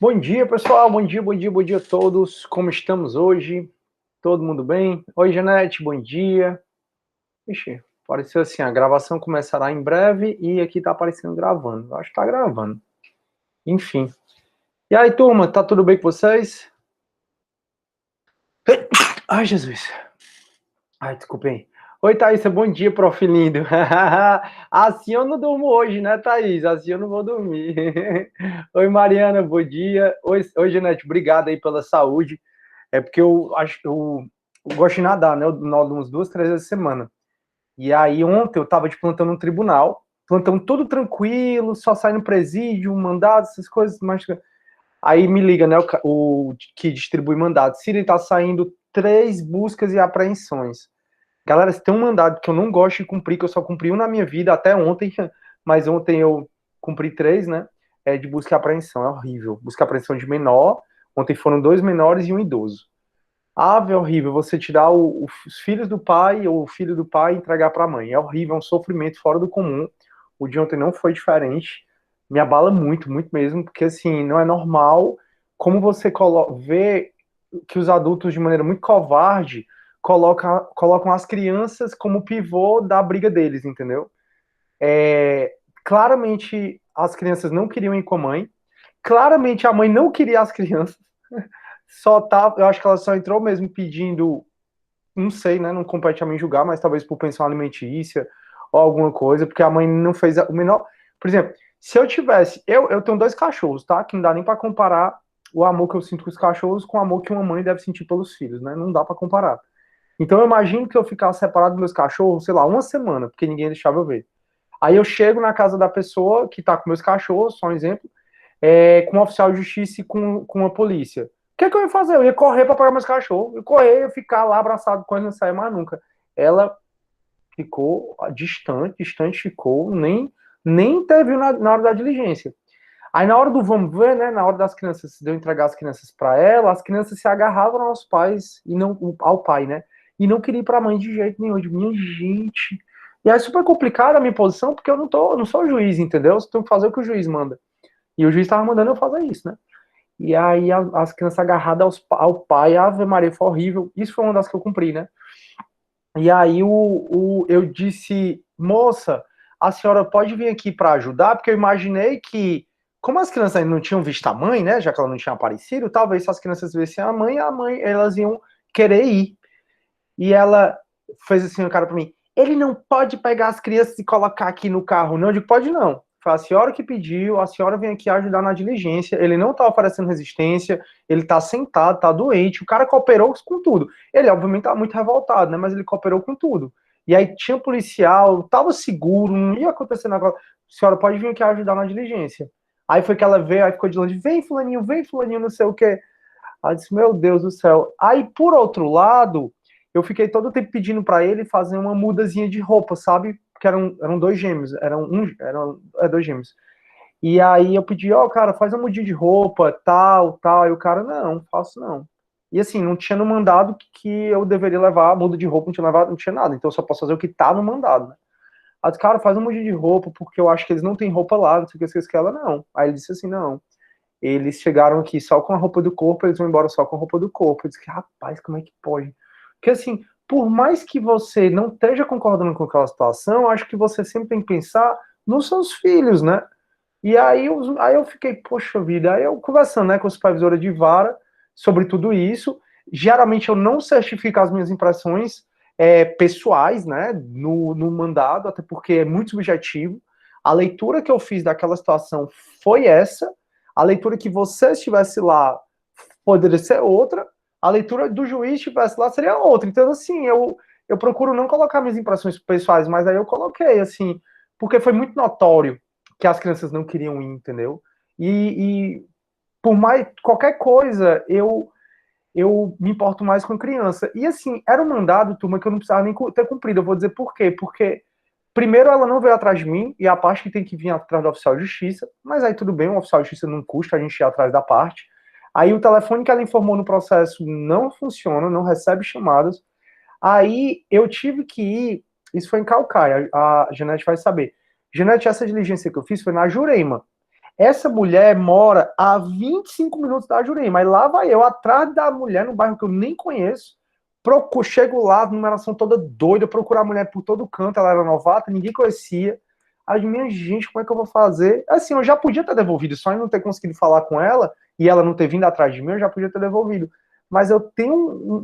Bom dia, pessoal. Bom dia, bom dia, bom dia a todos. Como estamos hoje? Todo mundo bem? Oi, Janete, bom dia. Ixi, apareceu assim, a gravação começará em breve e aqui tá aparecendo gravando. Eu acho que tá gravando. Enfim. E aí, turma, tá tudo bem com vocês? Ai, Jesus. Ai, desculpem. Oi, Thaís, bom dia, prof. lindo. Assim eu não durmo hoje, né, Thaís? Assim eu não vou dormir. Oi, Mariana, bom dia. Oi, Janete, obrigado aí pela saúde. É porque eu acho que eu gosto de nadar, né? Eu nado umas 2, 3 vezes por semana. E aí ontem eu tava de plantão no tribunal, plantão tudo tranquilo, só sai no presídio, mandado, essas coisas, mas aí me liga, né, o que distribui mandado. Siri, tá saindo 3 buscas e apreensões. Galera, se tem um mandado que eu não gosto de cumprir, que eu só cumpri um na minha vida até ontem, mas ontem eu cumpri 3, né? É de busca e apreensão, é horrível. Busca e apreensão de menor. Ontem foram 2 menores e um idoso. É horrível você tirar os filhos do pai ou o filho do pai e entregar para a mãe. É horrível, é um sofrimento fora do comum. O de ontem não foi diferente. Me abala muito, muito mesmo, porque assim, não é normal como você vê que os adultos, de maneira muito covarde, colocam as crianças como pivô da briga deles, entendeu? Claramente as crianças não queriam ir com a mãe, claramente a mãe não queria as crianças, só tá, eu acho que ela só entrou mesmo pedindo, não sei, né, não compete a mim julgar, mas talvez por pensão alimentícia ou alguma coisa, porque a mãe não fez o menor, por exemplo, se eu tivesse, eu tenho 2 cachorros, tá, que não dá nem para comparar o amor que eu sinto com os cachorros com o amor que uma mãe deve sentir pelos filhos, né, não dá para comparar. Então eu imagino que eu ficasse separado dos meus cachorros, sei lá, uma semana, porque ninguém deixava eu ver. Aí eu chego na casa da pessoa que tá com meus cachorros, só um exemplo, com um oficial de justiça e com a polícia. O que, é que eu ia fazer? Eu ia correr para pegar meus cachorros, eu ia correr, ia ficar lá abraçado com ele, não sair mais nunca. Ela ficou distante, distante ficou, nem interviu na hora da diligência. Aí na hora do vamos ver, né, na hora das crianças, de eu entregar as crianças para ela, as crianças se agarravam aos pais e não ao pai, né? E não queria ir para a mãe de jeito nenhum. De minha gente. E aí é super complicado a minha posição, porque eu não sou juiz, entendeu? Eu tenho que fazer o que o juiz manda. E o juiz estava mandando eu fazer isso, né? E aí as crianças agarradas ao pai, Ave Maria, foi horrível. Isso foi uma das que eu cumpri, né? E aí eu disse, moça, a senhora pode vir aqui para ajudar, porque eu imaginei que, como as crianças ainda não tinham visto a mãe, né? Já que ela não tinha aparecido, talvez se as crianças vissem a mãe, elas iam querer ir. E ela fez assim, o cara para mim, ele não pode pegar as crianças e colocar aqui no carro, não? Eu digo, pode não. Foi a senhora que pediu, a senhora vem aqui ajudar na diligência, ele não tá oferecendo resistência, ele tá sentado, tá doente, o cara cooperou com tudo. Ele, obviamente, tá muito revoltado, né, mas ele cooperou com tudo. E aí tinha policial, tava seguro, não ia acontecer negócio. A senhora pode vir aqui ajudar na diligência. Aí foi que ela veio, aí ficou de longe, vem fulaninho, não sei o quê. Aí eu disse, meu Deus do céu. Aí, por outro lado, eu fiquei todo o tempo pedindo para ele fazer uma mudazinha de roupa, sabe? Porque eram 2 gêmeos, eram 2 gêmeos. E aí eu pedi, ó, cara, faz uma mudinha de roupa, tal, tal. E o cara, não, faço não. E assim, não tinha no mandado que eu deveria levar a muda de roupa, não tinha levado, não tinha nada. Então eu só posso fazer o que tá no mandado, né? Aí eu disse, cara, faz uma mudinha de roupa, porque eu acho que eles não têm roupa lá, não sei o que ela, não. Aí ele disse assim, não. Eles chegaram aqui só com a roupa do corpo, eles vão embora só com a roupa do corpo. Eu disse, rapaz, como é que pode? Porque assim, por mais que você não esteja concordando com aquela situação, acho que você sempre tem que pensar nos seus filhos, né? E aí eu fiquei, poxa vida, aí eu conversando, né, com a supervisora de vara sobre tudo isso. Geralmente eu não certifico as minhas impressões pessoais, né, no mandado, até porque é muito subjetivo. A leitura que eu fiz daquela situação foi essa. A leitura que você estivesse lá poderia ser outra. A leitura do juiz estivesse lá seria outra. Então, assim, eu procuro não colocar minhas impressões pessoais, mas aí eu coloquei, assim, porque foi muito notório que as crianças não queriam ir, entendeu? E por mais qualquer coisa, eu me importo mais com criança. E assim, era um mandado, turma, que eu não precisava nem ter cumprido. Eu vou dizer por quê? Porque primeiro ela não veio atrás de mim, e a parte que tem que vir atrás do oficial de justiça, mas aí tudo bem, o oficial de justiça não custa a gente ir atrás da parte. Aí o telefone que ela informou no processo não funciona, não recebe chamadas. Aí eu tive que ir, isso foi em Calcaia, a Janete vai saber. Janete, essa diligência que eu fiz foi na Jurema. Essa mulher mora a 25 minutos da Jurema, mas lá vai eu, atrás da mulher, no bairro que eu nem conheço, chego lá, numeração toda doida, procurar a mulher por todo canto, ela era novata, ninguém conhecia. Aí, minha gente, como é que eu vou fazer? Assim, eu já podia ter devolvido, só em não ter conseguido falar com ela, e ela não ter vindo atrás de mim, eu já podia ter devolvido. Mas eu tenho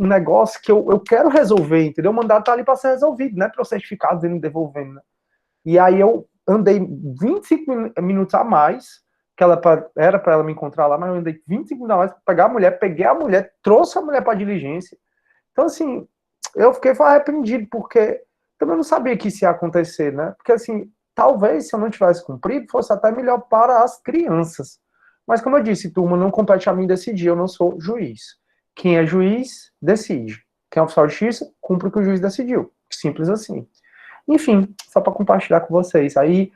um negócio que eu quero resolver, entendeu? O mandato tá ali para ser resolvido, né? Para o certificado dizendo devolvendo, né? E aí eu andei 25 minutos a mais, que ela era para ela me encontrar lá, mas eu andei 25 minutos a mais para pegar a mulher, peguei a mulher, trouxe a mulher para diligência. Então, assim, eu fiquei arrependido, porque também não sabia que isso ia acontecer, né? Porque, assim, talvez se eu não tivesse cumprido, fosse até melhor para as crianças. Mas, como eu disse, turma, não compete a mim decidir, eu não sou juiz. Quem é juiz, decide. Quem é oficial de justiça, cumpre o que o juiz decidiu. Simples assim. Enfim, só para compartilhar com vocês. Aí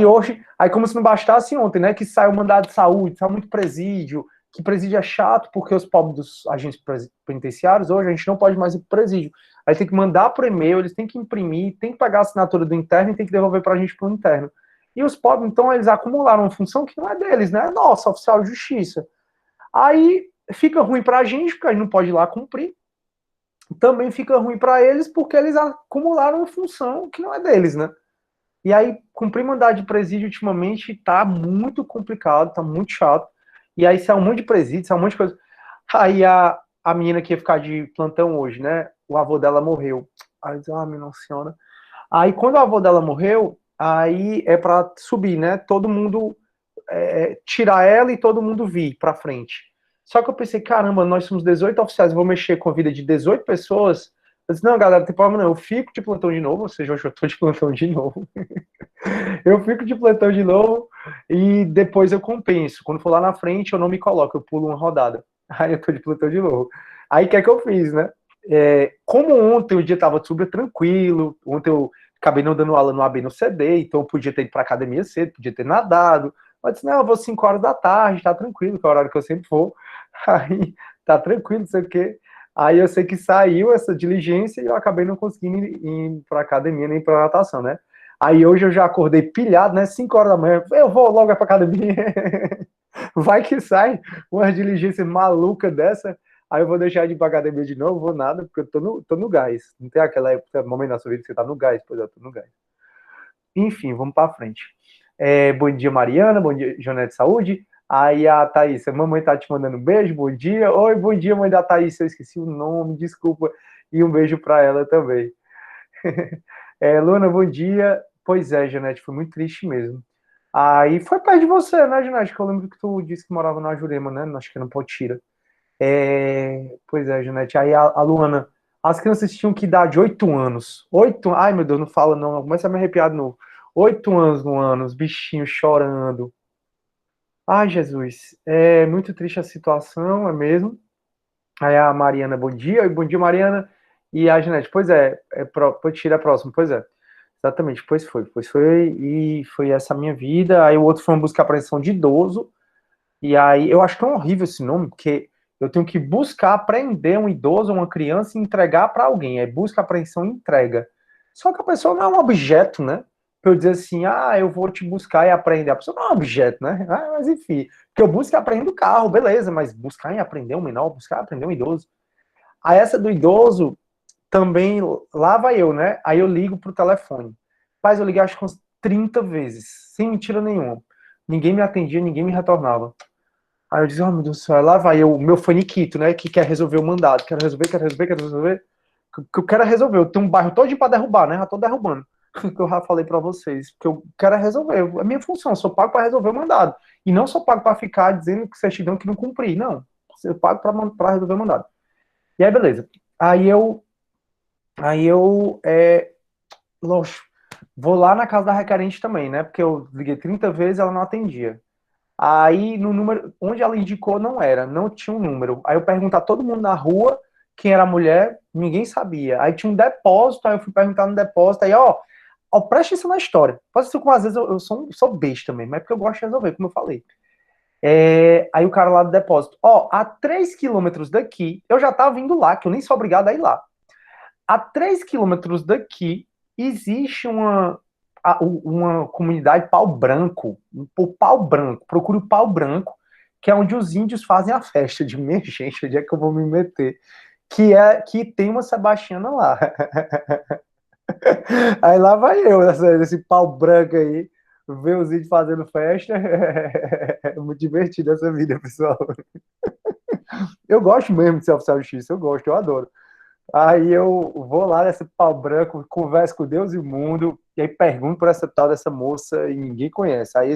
hoje, aí como se não bastasse ontem, né, que saiu mandado de saúde, saiu muito presídio, que presídio é chato porque os pobres dos agentes penitenciários, hoje a gente não pode mais ir para presídio. Aí tem que mandar por e-mail, eles têm que imprimir, tem que pagar a assinatura do interno e tem que devolver para a gente pro interno. E os pobres, então, eles acumularam uma função que não é deles, né? É nossa, oficial de justiça. Aí fica ruim para a gente, porque a gente não pode ir lá cumprir. Também fica ruim para eles, porque eles acumularam uma função que não é deles, né? E aí, cumprir mandado de presídio ultimamente tá muito complicado, tá muito chato. E aí, sai um monte de presídio, sai um monte de coisa. Aí, a menina que ia ficar de plantão hoje, né? O avô dela morreu. Aí, eu disse, minha nossa senhora. Aí, quando o avô dela morreu, aí é pra subir, né? Todo mundo tirar ela e todo mundo vir pra frente. Só que eu pensei, caramba, nós somos 18 oficiais, eu vou mexer com a vida de 18 pessoas. Eu disse, não, galera, não tem problema não, eu fico de plantão de novo, ou seja, hoje eu tô de plantão de novo. Eu fico de plantão de novo e depois eu compenso. Quando for lá na frente, eu não me coloco, eu pulo uma rodada. Aí eu tô de plantão de novo. Aí o que é que eu fiz, né? Como ontem o dia tava super tranquilo, ontem eu acabei não dando aula no AB no CD, então eu podia ter ido pra academia cedo, podia ter nadado. Mas disse, não, eu vou 5 horas da tarde, tá tranquilo, que é o horário que eu sempre vou. Aí tá tranquilo, não sei o quê. Aí eu sei que saiu essa diligência e eu acabei não conseguindo ir pra academia nem pra natação, né? Aí hoje eu já acordei pilhado, né? 5 horas da manhã. Eu vou logo pra academia. Vai que sai uma diligência maluca dessa. Aí eu vou deixar de ir pra academia de novo, vou nada, porque eu tô no gás. Não tem aquela época, momento na sua vida que você tá no gás, pois eu tô no gás. Enfim, vamos pra frente. Bom dia, Mariana. Bom dia, Jonete Saúde. Aí a Thaís, a mamãe tá te mandando um beijo, bom dia. Oi, bom dia, mãe da Thaís. Eu esqueci o nome, desculpa. E um beijo pra ela também. Luna, bom dia. Pois é, Janete, foi muito triste mesmo. Aí foi perto de você, né, Janete? Que eu lembro que tu disse que morava na Jurema, né? Acho que era no Potira. Pois é, Janete. Aí a Luana, as crianças tinham que dar de 8 anos. Ai, meu Deus, não fala não. Começa a me arrepiar de novo. 8 anos no ano, os bichinhos chorando. Ai, Jesus. É muito triste a situação, é mesmo. Aí a Mariana, bom dia. Oi, bom dia, Mariana. E a Janete, pois Potira é próximo, pois é. Exatamente, pois foi, e foi essa a minha vida. Aí o outro foi uma busca e apreensão de idoso, e aí eu acho tão horrível esse nome, porque eu tenho que buscar apreender um idoso, uma criança e entregar para alguém. É busca, apreensão e entrega. Só que a pessoa não é um objeto, né? Pra eu dizer assim, eu vou te buscar e aprender. A pessoa não é um objeto, né? Mas enfim, porque eu busco e aprendo o carro, beleza, mas buscar e aprender um menor, buscar e aprender um idoso. Aí essa do idoso, também, lá vai eu, né? Aí eu ligo pro telefone. Mas eu liguei acho que umas 30 vezes, sem mentira nenhuma. Ninguém me atendia, ninguém me retornava. Aí eu disse, oh meu Deus do céu, lá vai eu, o meu faniquito, né? Que quer resolver o mandado. Quero resolver, quero resolver, quero resolver. Que eu quero resolver. Eu tenho um bairro todo pra derrubar, né? Já tô derrubando. Que eu já falei pra vocês. Que eu quero resolver. É minha função, eu sou pago pra resolver o mandado. E não sou pago pra ficar dizendo que certidão que não cumpri. Não. Eu pago pra resolver o mandado. E aí, beleza. Aí eu, lógico, vou lá na casa da requerente também, né? Porque eu liguei 30 vezes, ela não atendia. Aí, no número, onde ela indicou, não era, não tinha um número. Aí eu perguntei a todo mundo na rua quem era a mulher, ninguém sabia. Aí tinha um depósito, aí eu fui perguntar no depósito, aí, presta atenção na história. Pode ser que às vezes eu sou besta também, mas é porque eu gosto de resolver, como eu falei. Aí o cara lá do depósito, a 3 quilômetros daqui, eu já tava indo lá, que eu nem sou obrigado a ir lá. A 3 quilômetros daqui, existe uma. uma comunidade pau branco, o pau branco, procure o pau branco, que é onde os índios fazem a festa de minha gente, onde é que eu vou me meter? Que tem uma Sebastiana lá. Aí lá vai eu, esse pau branco aí, ver os índios fazendo festa. É muito divertido essa vida, pessoal. Eu gosto mesmo de ser oficial de justiça, eu gosto, eu adoro. Aí eu vou lá nesse pau branco, converso com Deus e o mundo, e aí pergunto por essa tal dessa moça e ninguém conhece. Aí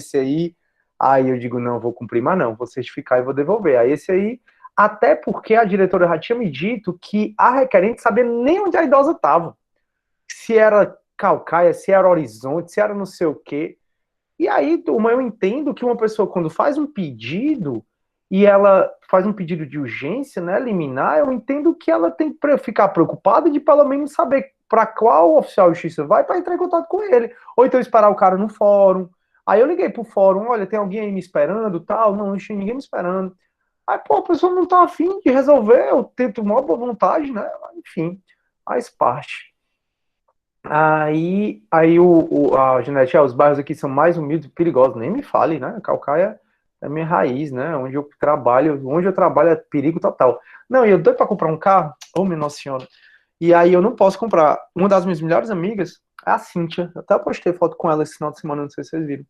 eu digo, não, vou cumprir, mas não, vou certificar e vou devolver. Aí esse aí, até porque a diretora já tinha me dito que a requerente sabia nem onde a idosa estava. Se era Calcaia, se era Horizonte, se era não sei o quê. E aí, turma, eu entendo que uma pessoa, quando faz um pedido, e ela faz um pedido de urgência, né, liminar, eu entendo que ela tem que ficar preocupada de pelo menos saber para qual oficial de justiça vai para entrar em contato com ele. Ou então esperar o cara no fórum. Aí eu liguei pro fórum, olha, tem alguém aí me esperando, tal? Não tinha ninguém me esperando. Aí, pô, a pessoa não tá afim de resolver, eu tento uma boa vontade, né? Enfim, faz parte. Aí a Janete, os bairros aqui são mais humildes e perigosos, nem me fale, né? Calcaia é minha raiz, né? Onde eu trabalho é perigo total. Não, e eu doido pra comprar um carro, ô minha nossa senhora. E aí eu não posso comprar. Uma das minhas melhores amigas é a Cíntia. Eu até postei foto com ela esse final de semana, não sei se vocês viram.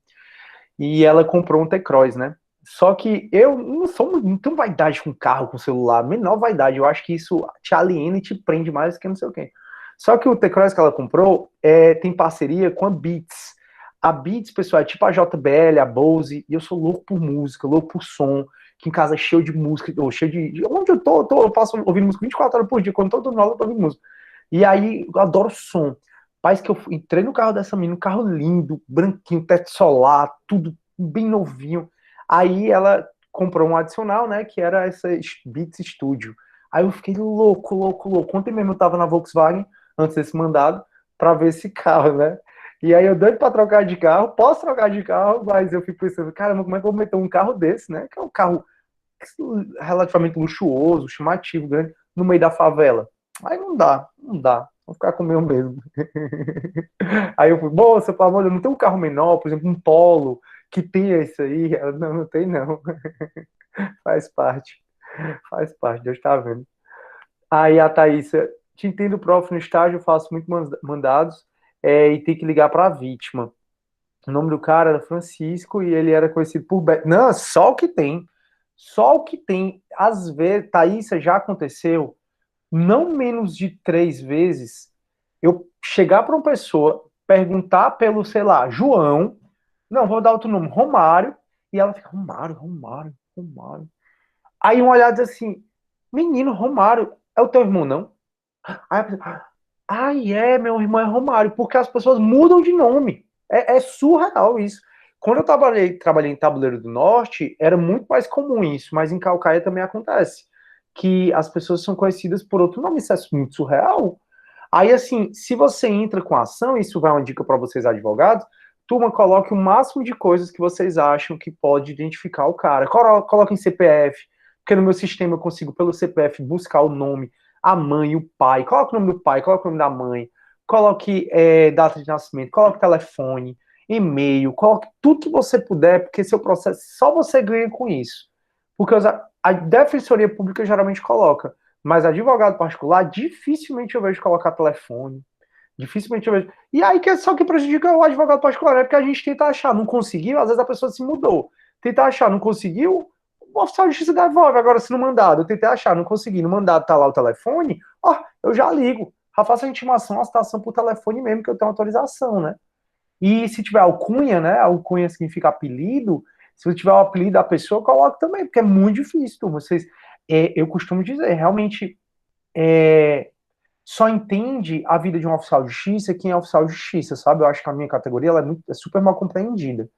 E ela comprou um T-Cross, né? Só que eu não tenho vaidade com carro, com celular, menor vaidade. Eu acho que isso te aliena e te prende mais que não sei o quê. Só que o T-Cross que ela comprou tem parceria com a Beats. A Beats, pessoal, é tipo a JBL, a Bose, e eu sou louco por música, louco por som, que em casa é cheio de música, ou cheio onde eu passo ouvindo música 24 horas por dia, quando todo mundo eu tô ouvindo música. E aí, eu adoro som. Paz que eu entrei no carro dessa menina, um carro lindo, branquinho, teto solar, tudo bem novinho. Aí ela comprou um adicional, né, que era essa Beats Studio. Aí eu fiquei louco, louco, louco. Ontem mesmo eu tava na Volkswagen, antes desse mandado, para ver esse carro, né? E aí eu doido para trocar de carro, posso trocar de carro, mas eu fico pensando, caramba, como é que eu vou meter um carro desse, né? Que é um carro relativamente luxuoso, chamativo, grande, no meio da favela. Aí não dá, não dá. Vou ficar com o meu mesmo. Aí eu fui, moça, pelo amor de Deus, não tem um carro menor, por exemplo, um Polo, que tenha isso aí? Ela, não, não tem não. Faz parte, Deus tá vendo. Aí a Thaísa, te entendo, prof, no estágio eu faço muito mandados e tem que ligar para a vítima. O nome do cara era Francisco e ele era conhecido por Beto. Não, só o que tem. Só o que tem. Às vezes, Thaísa, já aconteceu, não menos de 3 vezes, eu chegar para uma pessoa, perguntar pelo, sei lá, João, não, vou dar outro nome, Romário, e ela fica, Romário, Romário, Romário. Aí um olhar diz assim, menino, Romário, é o teu irmão, não? Aí a pessoa, ai, meu irmão é Romário, porque as pessoas mudam de nome. É surreal isso. Quando eu trabalhei em Tabuleiro do Norte, era muito mais comum isso, mas em Calcaia também acontece. Que as pessoas são conhecidas por outro nome, isso é muito surreal. Aí, assim, se você entra com a ação, isso vai uma dica para vocês, advogados, turma, coloque o máximo de coisas que vocês acham que pode identificar o cara. Coloque em CPF, porque no meu sistema eu consigo, pelo CPF, buscar o nome, a mãe, o pai. Coloque o nome do pai, coloque o nome da mãe, coloque data de nascimento, coloque telefone, e-mail, coloque tudo que você puder, porque seu processo, só você ganha com isso. Porque a Defensoria Pública geralmente coloca, mas advogado particular, dificilmente eu vejo colocar telefone. Dificilmente eu vejo. E aí que é só que prejudica o advogado particular, é porque a gente tenta achar, não conseguiu, às vezes a pessoa se mudou. Tenta achar, não conseguiu, o oficial de justiça devolve. Agora, se no mandado, eu tentei achar, não consegui, no mandado tá lá o telefone, ó, eu já ligo. Já faço a intimação, a citação por telefone mesmo, que eu tenho autorização, né? E se tiver alcunha, né? Alcunha significa apelido. Se você tiver o apelido da pessoa, coloque também, porque é muito difícil, turma. Eu costumo dizer, realmente, é, só entende a vida de um oficial de justiça quem é oficial de justiça, sabe? Eu acho que a minha categoria ela é super mal compreendida.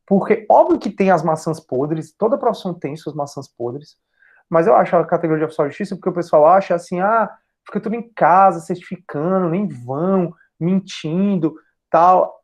Porque, óbvio que tem as maçãs podres, toda profissão tem suas maçãs podres, mas eu acho a categoria de oficial de justiça porque o pessoal acha assim, fica tudo em casa, certificando, nem vão, mentindo, tal.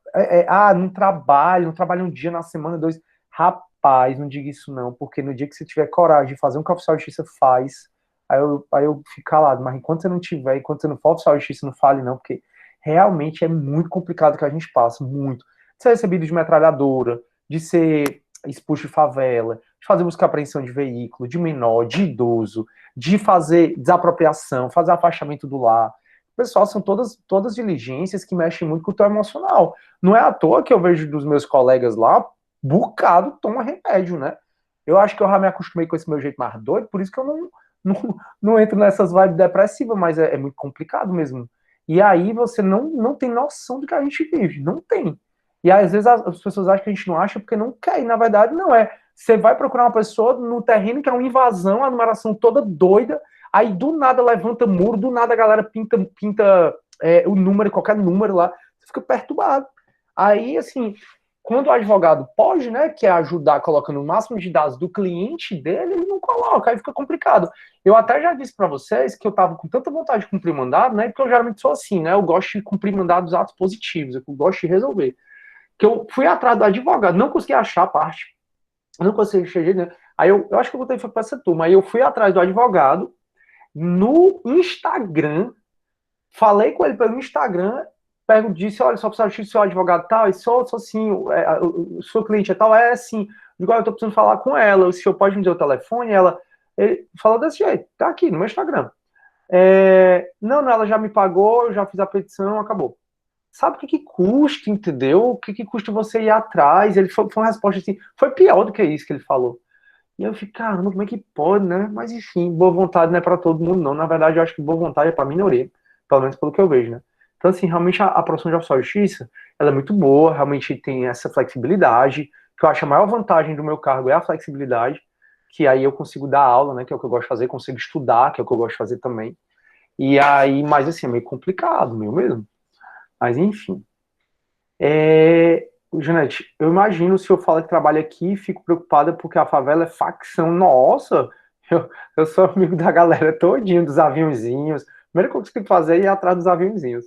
Não trabalha um dia na semana, dois. Rapaz, não diga isso não, porque no dia que você tiver coragem de fazer um que o oficial de justiça faz, aí eu fico calado, mas enquanto você não tiver, enquanto você não for oficial de justiça, não fale não, porque realmente é muito complicado que a gente passa, muito. De ser recebido de metralhadora, de ser expulso de favela, de fazer busca e apreensão de veículo, de menor, de idoso, de fazer desapropriação, fazer afastamento do lar. Pessoal, são todas diligências que mexem muito com o teu emocional. Não é à toa que eu vejo dos meus colegas lá, bocado toma remédio, né? Eu acho que eu já me acostumei com esse meu jeito mais doido, por isso que eu não entro nessas vibes depressivas, mas é muito complicado mesmo. E aí você não tem noção do que a gente vive, não tem. E aí, às vezes as pessoas acham que a gente não acha porque não quer, e na verdade não é. Você vai procurar uma pessoa no terreno que é uma invasão, a numeração toda doida, aí do nada levanta muro, do nada a galera pinta o número, qualquer número lá, você fica perturbado. Aí, assim, quando o advogado pode, né, que é ajudar colocando o máximo de dados do cliente dele, ele não coloca, aí fica complicado. Eu até já disse para vocês que eu tava com tanta vontade de cumprir mandado, né, porque eu geralmente sou assim, né, eu gosto de cumprir mandados atos positivos, eu gosto de resolver. Que eu fui atrás do advogado, não consegui achar a parte, não consegui chegar, né? Aí eu acho que eu botei para essa turma, aí eu fui atrás do advogado no Instagram, falei com ele pelo Instagram, disse, olha, só precisa do seu advogado tal, e sou assim, o seu cliente é tal, é assim, igual eu tô precisando falar com ela, o senhor pode me dizer o telefone, ele falou desse jeito, tá aqui no meu Instagram. Não, ela já me pagou, eu já fiz a petição, acabou. Sabe o que custa, entendeu? O que custa você ir atrás? Ele foi uma resposta assim, foi pior do que isso que ele falou. E eu fiquei, caramba, como é que pode, né? Mas enfim, boa vontade não é para todo mundo, não. Na verdade, eu acho que boa vontade é para minoria, pelo menos pelo que eu vejo, né? Então, assim, realmente a profissão de oficial de justiça, ela é muito boa, realmente tem essa flexibilidade, que eu acho a maior vantagem do meu cargo é a flexibilidade, que aí eu consigo dar aula, né, que é o que eu gosto de fazer, consigo estudar, que é o que eu gosto de fazer também. E aí, mas assim, é meio complicado, meu mesmo. Mas enfim. Janete, eu imagino se eu falo que trabalho aqui, fico preocupada porque a favela é facção. Nossa, eu sou amigo da galera todinho, dos aviãozinhos. A primeira coisa que eu tenho que fazer é ir atrás dos aviãozinhos.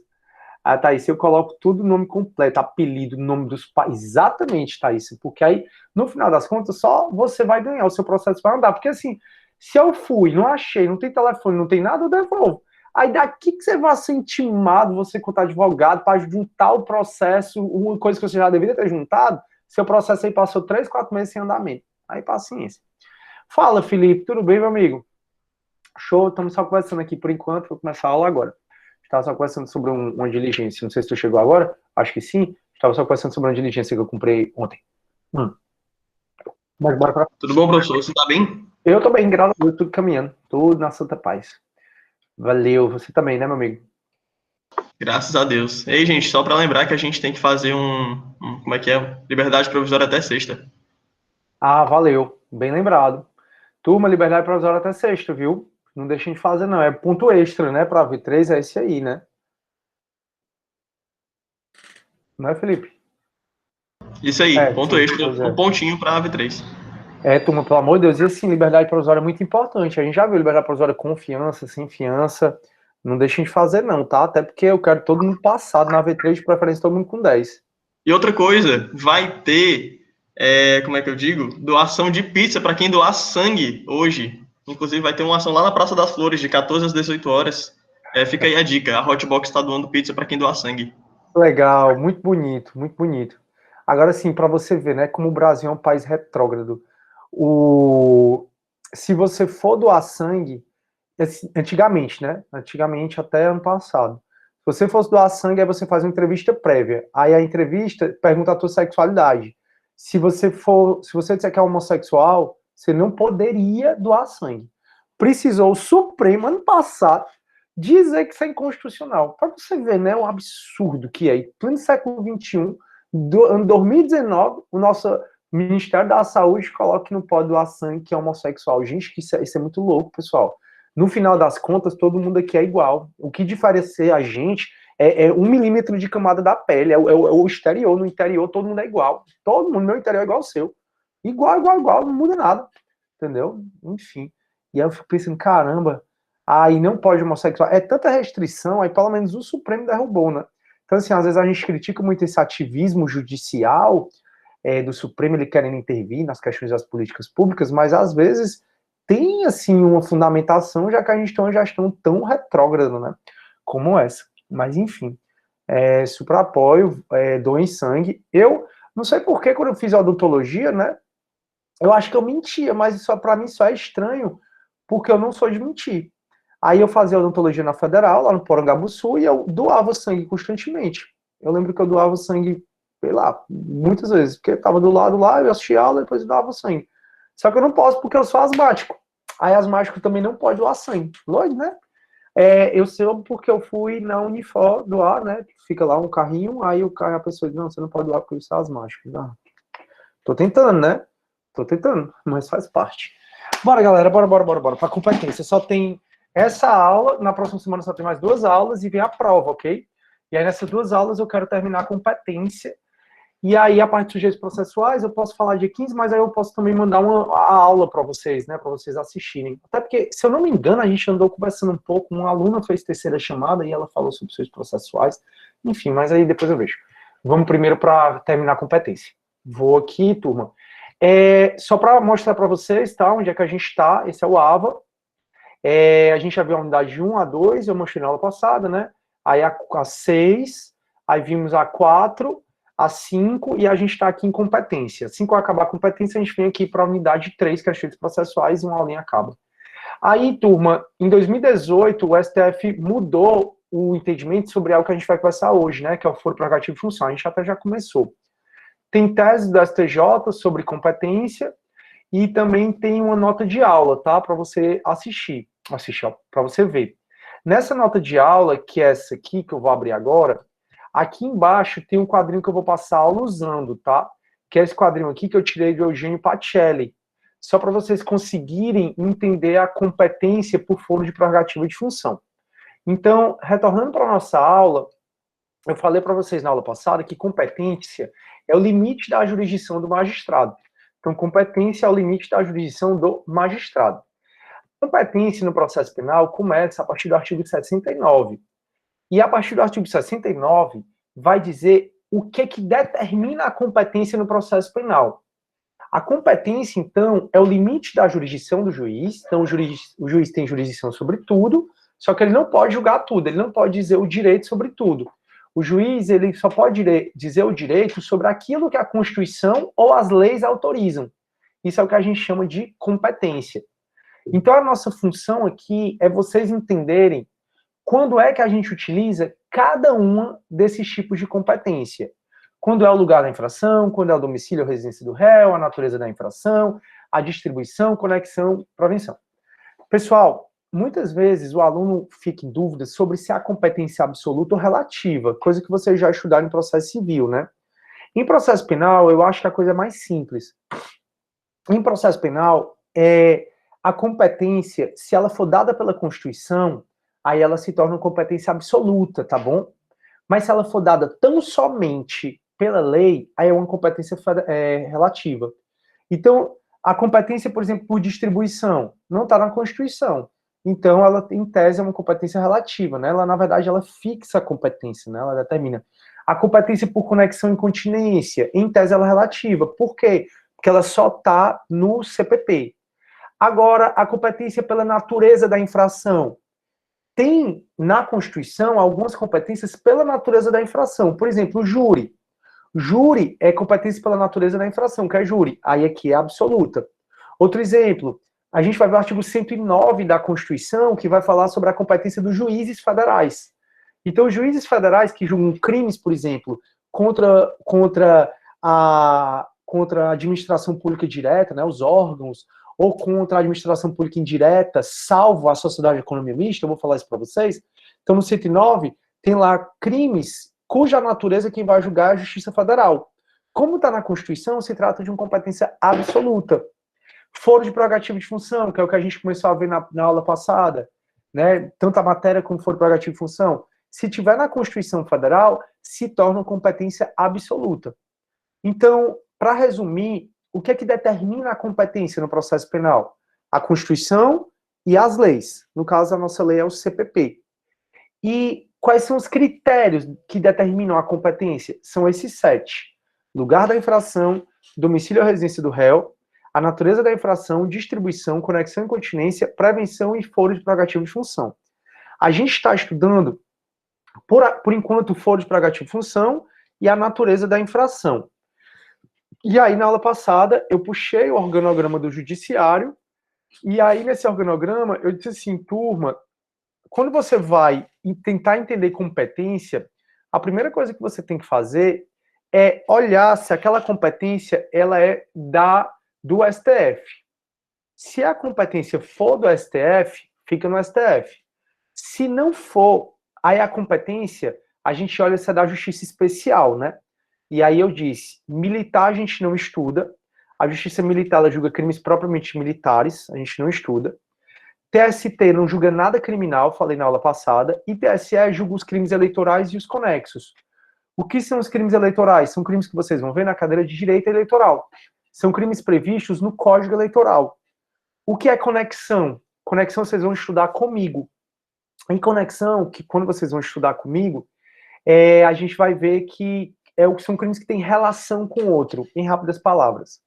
Ah, Thaís, eu coloco tudo o nome completo, apelido, nome dos pais. Exatamente, Thaís, porque aí, no final das contas, só você vai ganhar, o seu processo vai andar. Porque assim, se eu fui, não achei, não tem telefone, não tem nada, eu devolvo. Aí daqui que você vai ser intimado, você contar advogado, para juntar o processo, uma coisa que você já deveria ter juntado, seu processo aí passou 3, 4 meses sem andamento. Aí paciência. Fala, Felipe, tudo bem, meu amigo? Show, estamos só conversando aqui por enquanto, vou começar a aula agora. Estava só conversando sobre uma diligência, não sei se tu chegou agora, acho que sim. Estava só conversando sobre uma diligência que eu comprei ontem. Mas bora pra... Tudo bom, professor? Você está bem? Eu tô bem, graças a Deus, tudo caminhando, tudo na santa paz. Valeu, você também, né, meu amigo? Graças a Deus. Ei, gente, só para lembrar que a gente tem que fazer como é que é? Liberdade provisória até sexta. Ah, valeu, bem lembrado. Turma, liberdade provisória até sexta, viu? Não deixem de fazer, não. É ponto extra, né? Para V3 é esse aí, né? Não é, Felipe? Isso aí, É, ponto sim, extra, pois um é. pontinho para a AV3. Turma, pelo amor de Deus, e assim, liberdade provisória é muito importante. A gente já viu liberdade provisória com fiança, sem fiança. Não deixem de fazer, não, tá? Até porque eu quero todo mundo passado na V3, de preferência todo mundo com 10. E outra coisa, vai ter, como é que eu digo? Doação de pizza para quem doar sangue hoje. Inclusive, vai ter uma ação lá na Praça das Flores, de 14 às 18 horas. Fica aí a dica: a Hotbox está doando pizza para quem doar sangue. Legal, muito bonito, muito bonito. Agora sim, para você ver, né, como o Brasil é um país retrógrado. Se você for doar sangue, antigamente, né? Antigamente, até ano passado. Se você fosse doar sangue, aí você faz uma entrevista prévia. Aí a entrevista pergunta a tua sexualidade. Se você disser que é homossexual, você não poderia doar sangue. Precisou o Supremo, ano passado, dizer que isso é inconstitucional. Para você ver, né? O absurdo que é. Em pleno século XXI, ano 2019, o nosso Ministério da Saúde coloca que não pode doar sangue que é homossexual. Gente, isso é muito louco, pessoal. No final das contas, todo mundo aqui é igual. O que diferencia a gente é 1 milímetro de camada da pele, o exterior. No interior, todo mundo é igual. Todo mundo, meu interior é igual ao seu. Igual, igual, igual, não muda nada. Entendeu? Enfim. E aí eu fico pensando, caramba, aí não pode homossexual. É tanta restrição, aí pelo menos o Supremo derrubou, né? Então, assim, às vezes a gente critica muito esse ativismo judicial do Supremo, ele querendo intervir nas questões das políticas públicas, mas às vezes tem, assim, uma fundamentação, já que a gente tem uma gestão tão retrógrada, né, como essa. Mas, enfim. suprapoio, doem sangue. Eu não sei por que quando eu fiz a odontologia, né? Eu acho que eu mentia, mas isso para mim só é estranho, porque eu não sou de mentir. Aí eu fazia odontologia na Federal, lá no Porangabuçu, e eu doava sangue constantemente. Eu lembro que eu doava sangue, sei lá, muitas vezes, porque eu estava do lado lá, eu assistia aula, depois eu doava sangue. Só que eu não posso porque eu sou asmático. Aí asmático também não pode doar sangue. Doido, né? Eu sei porque eu fui na Unifor doar, né? Fica lá um carrinho, aí o carro, a pessoa diz, não, você não pode doar porque você é asmático. Não. Tô tentando, né? Tô tentando, mas faz parte. Bora, galera, bora. Pra competência, só tem essa aula, na próxima semana só tem mais 2 aulas e vem a prova, ok? E aí nessas 2 aulas eu quero terminar a competência. E aí, a parte de sujeitos processuais, eu posso falar de 15, mas aí eu posso também mandar a aula para vocês, né? Para vocês assistirem. Até porque, se eu não me engano, a gente andou conversando um pouco, uma aluna fez terceira chamada e ela falou sobre sujeitos processuais. Enfim, mas aí depois eu vejo. Vamos primeiro para terminar a competência. Vou aqui, turma. Só para mostrar para vocês, tá? Onde é que a gente está. Esse é o AVA. A gente já viu a unidade de 1 a 2, eu mostrei na aula passada, né? Aí a 6, aí vimos a 4, a 5, e a gente está aqui em competência. Assim que eu acabar a competência, a gente vem aqui para a unidade 3, que é direitos processuais, e uma aulinha acaba. Aí, turma, em 2018, o STF mudou o entendimento sobre algo que a gente vai conversar hoje, né? Que é o foro prerrogativo de função. A gente até já começou. Tem tese do STJ sobre competência e também tem uma nota de aula, tá? Para você assistir, para você ver. Nessa nota de aula, que é essa aqui, que eu vou abrir agora, aqui embaixo tem um quadrinho que eu vou passar a aula usando, tá? Que é esse quadrinho aqui que eu tirei do Eugênio Pacelli. Só para vocês conseguirem entender a competência por foro de prerrogativa de função. Então, retornando para a nossa aula, eu falei para vocês na aula passada que competência é o limite da jurisdição do magistrado. Então, competência é o limite da jurisdição do magistrado. Competência no processo penal começa a partir do artigo 69. E a partir do artigo 69 vai dizer o que determina a competência no processo penal. A competência, então, é o limite da jurisdição do juiz. Então, o juiz tem jurisdição sobre tudo, só que ele não pode julgar tudo, ele não pode dizer o direito sobre tudo. O juiz, ele só pode dizer o direito sobre aquilo que a Constituição ou as leis autorizam. Isso é o que a gente chama de competência. Então, a nossa função aqui é vocês entenderem quando é que a gente utiliza cada uma desses tipos de competência. Quando é o lugar da infração, quando é o domicílio ou residência do réu, a natureza da infração, a distribuição, conexão, prevenção. Pessoal, muitas vezes o aluno fica em dúvida sobre se há competência absoluta ou relativa, coisa que vocês já estudaram em processo civil, né? Em processo penal, eu acho que a coisa é mais simples. Em processo penal, a competência, se ela for dada pela Constituição, aí ela se torna uma competência absoluta, tá bom? Mas se ela for dada tão somente pela lei, aí é uma competência relativa. Então, a competência, por exemplo, por distribuição, não está na Constituição. Então, ela, em tese, é uma competência relativa, né? Ela, na verdade, ela fixa a competência, né? Ela determina. A competência por conexão e continência, em tese, ela é relativa. Por quê? Porque ela só está no CPP. Agora, a competência pela natureza da infração. Tem, na Constituição, algumas competências pela natureza da infração. Por exemplo, o júri. Júri é competência pela natureza da infração, que é júri. Aí aqui é absoluta. Outro exemplo, a gente vai ver o artigo 109 da Constituição, que vai falar sobre a competência dos juízes federais. Então, os juízes federais que julgam crimes, por exemplo, contra a administração pública direta, né, os órgãos, ou contra a administração pública indireta, salvo a sociedade de economia mista, eu vou falar isso para vocês. Então, no 109, tem lá crimes cuja natureza quem vai julgar é a Justiça Federal. Como está na Constituição, se trata de uma competência absoluta. Foro de prerrogativa de função, que é o que a gente começou a ver na aula passada, né? Tanto a matéria como foro de prerrogativa de função. Se tiver na Constituição Federal, se torna uma competência absoluta. Então, para resumir, o que é que determina a competência no processo penal? A Constituição e as leis. No caso, a nossa lei é o CPP. E quais são os critérios que determinam a competência? São esses 7. Lugar da infração, domicílio ou residência do réu, a natureza da infração, distribuição, conexão e continência, prevenção e foro de prerrogativa de função. A gente está estudando Por enquanto, foro de prerrogativa e função e a natureza da infração. E aí, na aula passada, eu puxei o organograma do judiciário, e aí, nesse organograma, eu disse assim, turma, quando você vai tentar entender competência, a primeira coisa que você tem que fazer é olhar se aquela competência ela é do STF. Se a competência for do STF, fica no STF. Se não for, aí a competência, a gente olha se é da Justiça Especial, né? E aí eu disse, militar a gente não estuda, a Justiça Militar ela julga crimes propriamente militares, a gente não estuda. TST não julga nada criminal, falei na aula passada, e TSE julga os crimes eleitorais e os conexos. O que são os crimes eleitorais? São crimes que vocês vão ver na cadeira de direito eleitoral. São crimes previstos no Código Eleitoral. O que é conexão? Conexão vocês vão estudar comigo. Em conexão, que quando vocês vão estudar comigo, a gente vai ver que são crimes que têm relação com o outro, em rápidas palavras.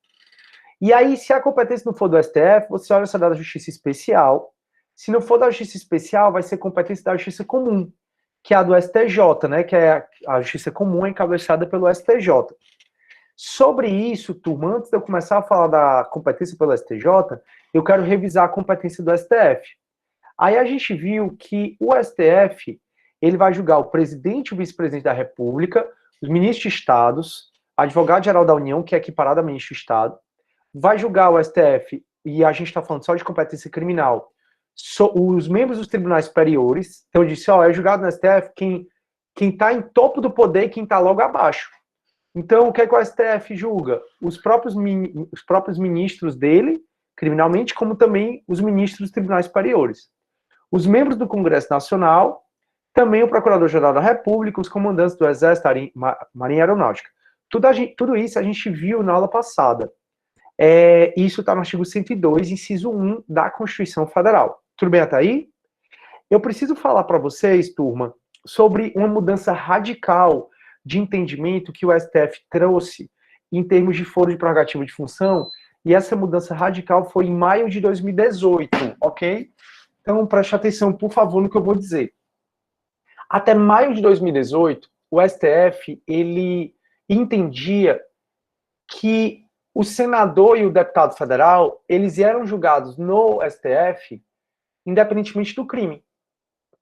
E aí, se a competência não for do STF, você olha se é da Justiça Especial. Se não for da Justiça Especial, vai ser competência da Justiça Comum, que é a do STJ, né? Que é a Justiça Comum encabeçada pelo STJ. Sobre isso, turma, antes de eu começar a falar da competência pelo STJ, eu quero revisar a competência do STF. Aí a gente viu que o STF, ele vai julgar o presidente e o vice-presidente da República, os ministros de estados, advogado-geral da União, que é equiparado a ministro de estado, vai julgar o STF, e a gente está falando só de competência criminal, os membros dos tribunais superiores. Então eu disse, é julgado no STF quem está em topo do poder e quem está logo abaixo. Então, o que é que o STF julga? Os próprios ministros dele, criminalmente, como também os ministros dos tribunais superiores. Os membros do Congresso Nacional, também o Procurador-Geral da República, os comandantes do Exército, Marinha e Aeronáutica. Tudo isso a gente viu na aula passada. Isso está no artigo 102, inciso 1 da Constituição Federal. Tudo bem até aí? Eu preciso falar para vocês, turma, sobre uma mudança radical de entendimento que o STF trouxe em termos de foro de prerrogativa de função, e essa mudança radical foi em maio de 2018, ok? Então, preste atenção, por favor, no que eu vou dizer. Até maio de 2018, o STF, ele entendia que o senador e o deputado federal, eles eram julgados no STF independentemente do crime.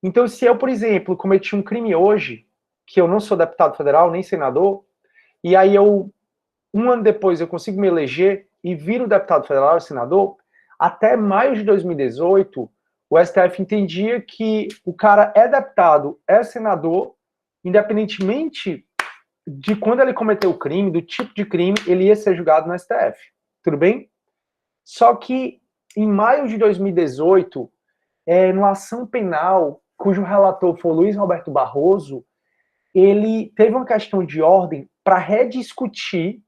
Então, se eu, por exemplo, cometi um crime hoje, que eu não sou deputado federal, nem senador, e aí um ano depois eu consigo me eleger e viro deputado federal e senador, até maio de 2018, o STF entendia que o cara é deputado, é senador, independentemente de quando ele cometeu o crime, do tipo de crime, ele ia ser julgado no STF. Tudo bem? Só que em maio de 2018, numa ação penal, cujo relator foi o Luiz Roberto Barroso, ele teve uma questão de ordem para rediscutir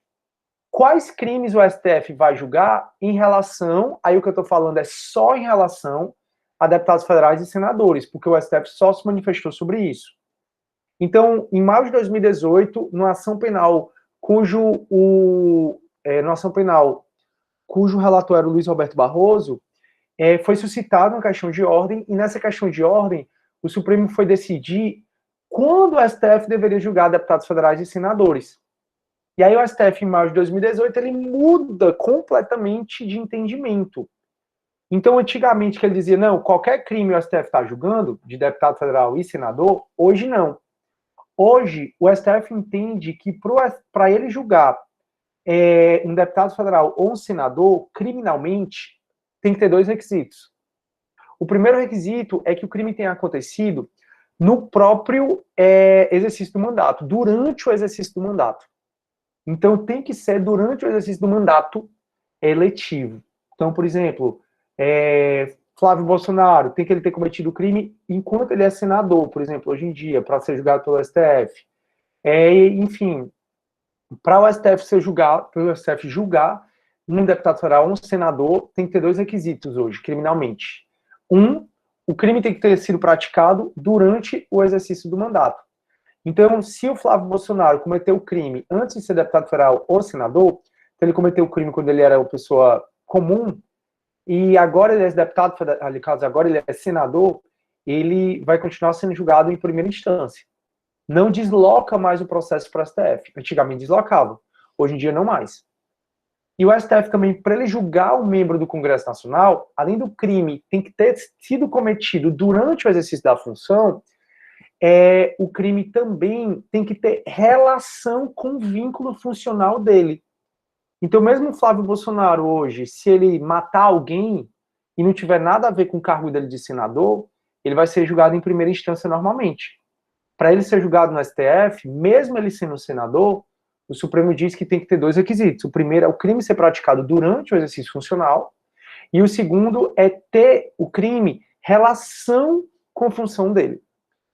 quais crimes o STF vai julgar em relação, aí o que eu estou falando é só em relação a deputados federais e senadores, porque o STF só se manifestou sobre isso. Então, em maio de 2018, numa ação penal cujo relator era o Luiz Roberto Barroso, foi suscitada uma questão de ordem, e nessa questão de ordem, o Supremo foi decidir quando o STF deveria julgar deputados federais e senadores. E aí o STF, em maio de 2018, ele muda completamente de entendimento. Então, antigamente, que ele dizia, não, qualquer crime o STF está julgando, de deputado federal e senador, hoje não. Hoje, o STF entende que para ele julgar um deputado federal ou um senador, criminalmente, tem que ter dois requisitos. O primeiro requisito é que o crime tenha acontecido no próprio exercício do mandato, durante o exercício do mandato. Então, tem que ser durante o exercício do mandato eletivo. Então, por exemplo, Flávio Bolsonaro, tem que ele ter cometido o crime enquanto ele é senador, por exemplo, hoje em dia, para ser julgado pelo STF. Enfim, para o STF julgar um deputado federal, um senador, tem que ter dois requisitos hoje, criminalmente. O crime tem que ter sido praticado durante o exercício do mandato. Então, se o Flávio Bolsonaro cometeu o crime antes de ser deputado federal ou senador, então ele cometeu o crime quando ele era uma pessoa comum, e agora ele é deputado federal, agora ele é senador, ele vai continuar sendo julgado em primeira instância. Não desloca mais o processo para o STF. Antigamente deslocava, hoje em dia não mais. E o STF também, para ele julgar um membro do Congresso Nacional, além do crime tem que ter sido cometido durante o exercício da função, o crime também tem que ter relação com o vínculo funcional dele. Então, mesmo o Flávio Bolsonaro hoje, se ele matar alguém e não tiver nada a ver com o cargo dele de senador, ele vai ser julgado em primeira instância normalmente. Para ele ser julgado no STF, mesmo ele sendo senador, o Supremo diz que tem que ter 2 requisitos. O primeiro é o crime ser praticado durante o exercício funcional, e o segundo é ter o crime relação com a função dele.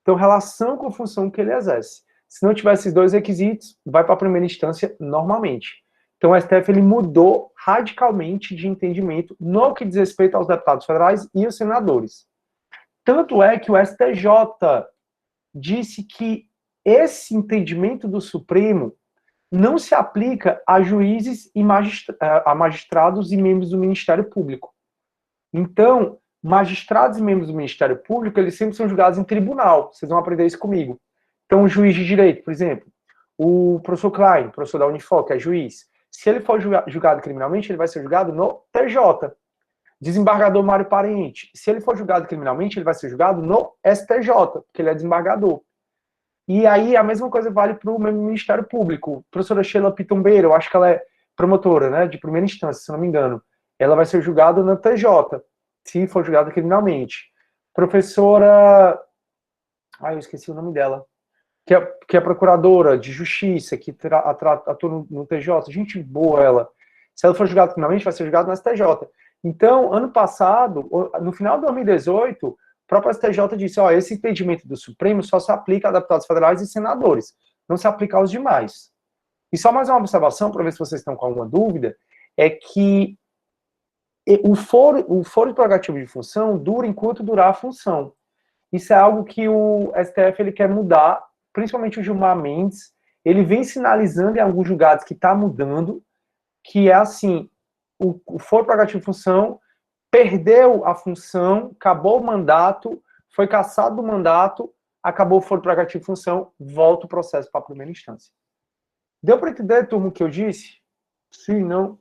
Então, relação com a função que ele exerce. Se não tiver esses 2 requisitos, vai para a primeira instância normalmente. Então, o STF ele mudou radicalmente de entendimento no que diz respeito aos deputados federais e os senadores. Tanto é que o STJ disse que esse entendimento do Supremo não se aplica a juízes e a magistrados e membros do Ministério Público. Então, magistrados e membros do Ministério Público, eles sempre são julgados em tribunal. Vocês vão aprender isso comigo. Então, o juiz de direito, por exemplo, o professor Klein, professor da Unifor, que é juiz, se ele for julgado criminalmente, ele vai ser julgado no TJ. Desembargador Mário Parente, se ele for julgado criminalmente, ele vai ser julgado no STJ, porque ele é desembargador. E aí a mesma coisa vale para o Ministério Público. A professora Sheila Pitombeira, eu acho que ela é promotora, né, de primeira instância, se não me engano. Ela vai ser julgada no TJ, se for julgada criminalmente. Professora... eu esqueci o nome dela. Que é procuradora de justiça, que atua no TJ. Gente boa ela. Se ela for julgada criminalmente, vai ser julgada no STJ. Então, ano passado, no final de 2018, o próprio STJ disse, esse entendimento do Supremo só se aplica a deputados federais e senadores, não se aplica aos demais. E só mais uma observação, para ver se vocês estão com alguma dúvida, é que o foro de prerrogativa de função dura enquanto durar a função. Isso é algo que o STF ele quer mudar, principalmente o Gilmar Mendes, ele vem sinalizando em alguns julgados que está mudando, que é assim, o foro prerrogativo de função perdeu a função, acabou o mandato, foi cassado do mandato, acabou o foro prerrogativo de função, volta o processo para a primeira instância. Deu para entender, turma, o que eu disse? Sim, não?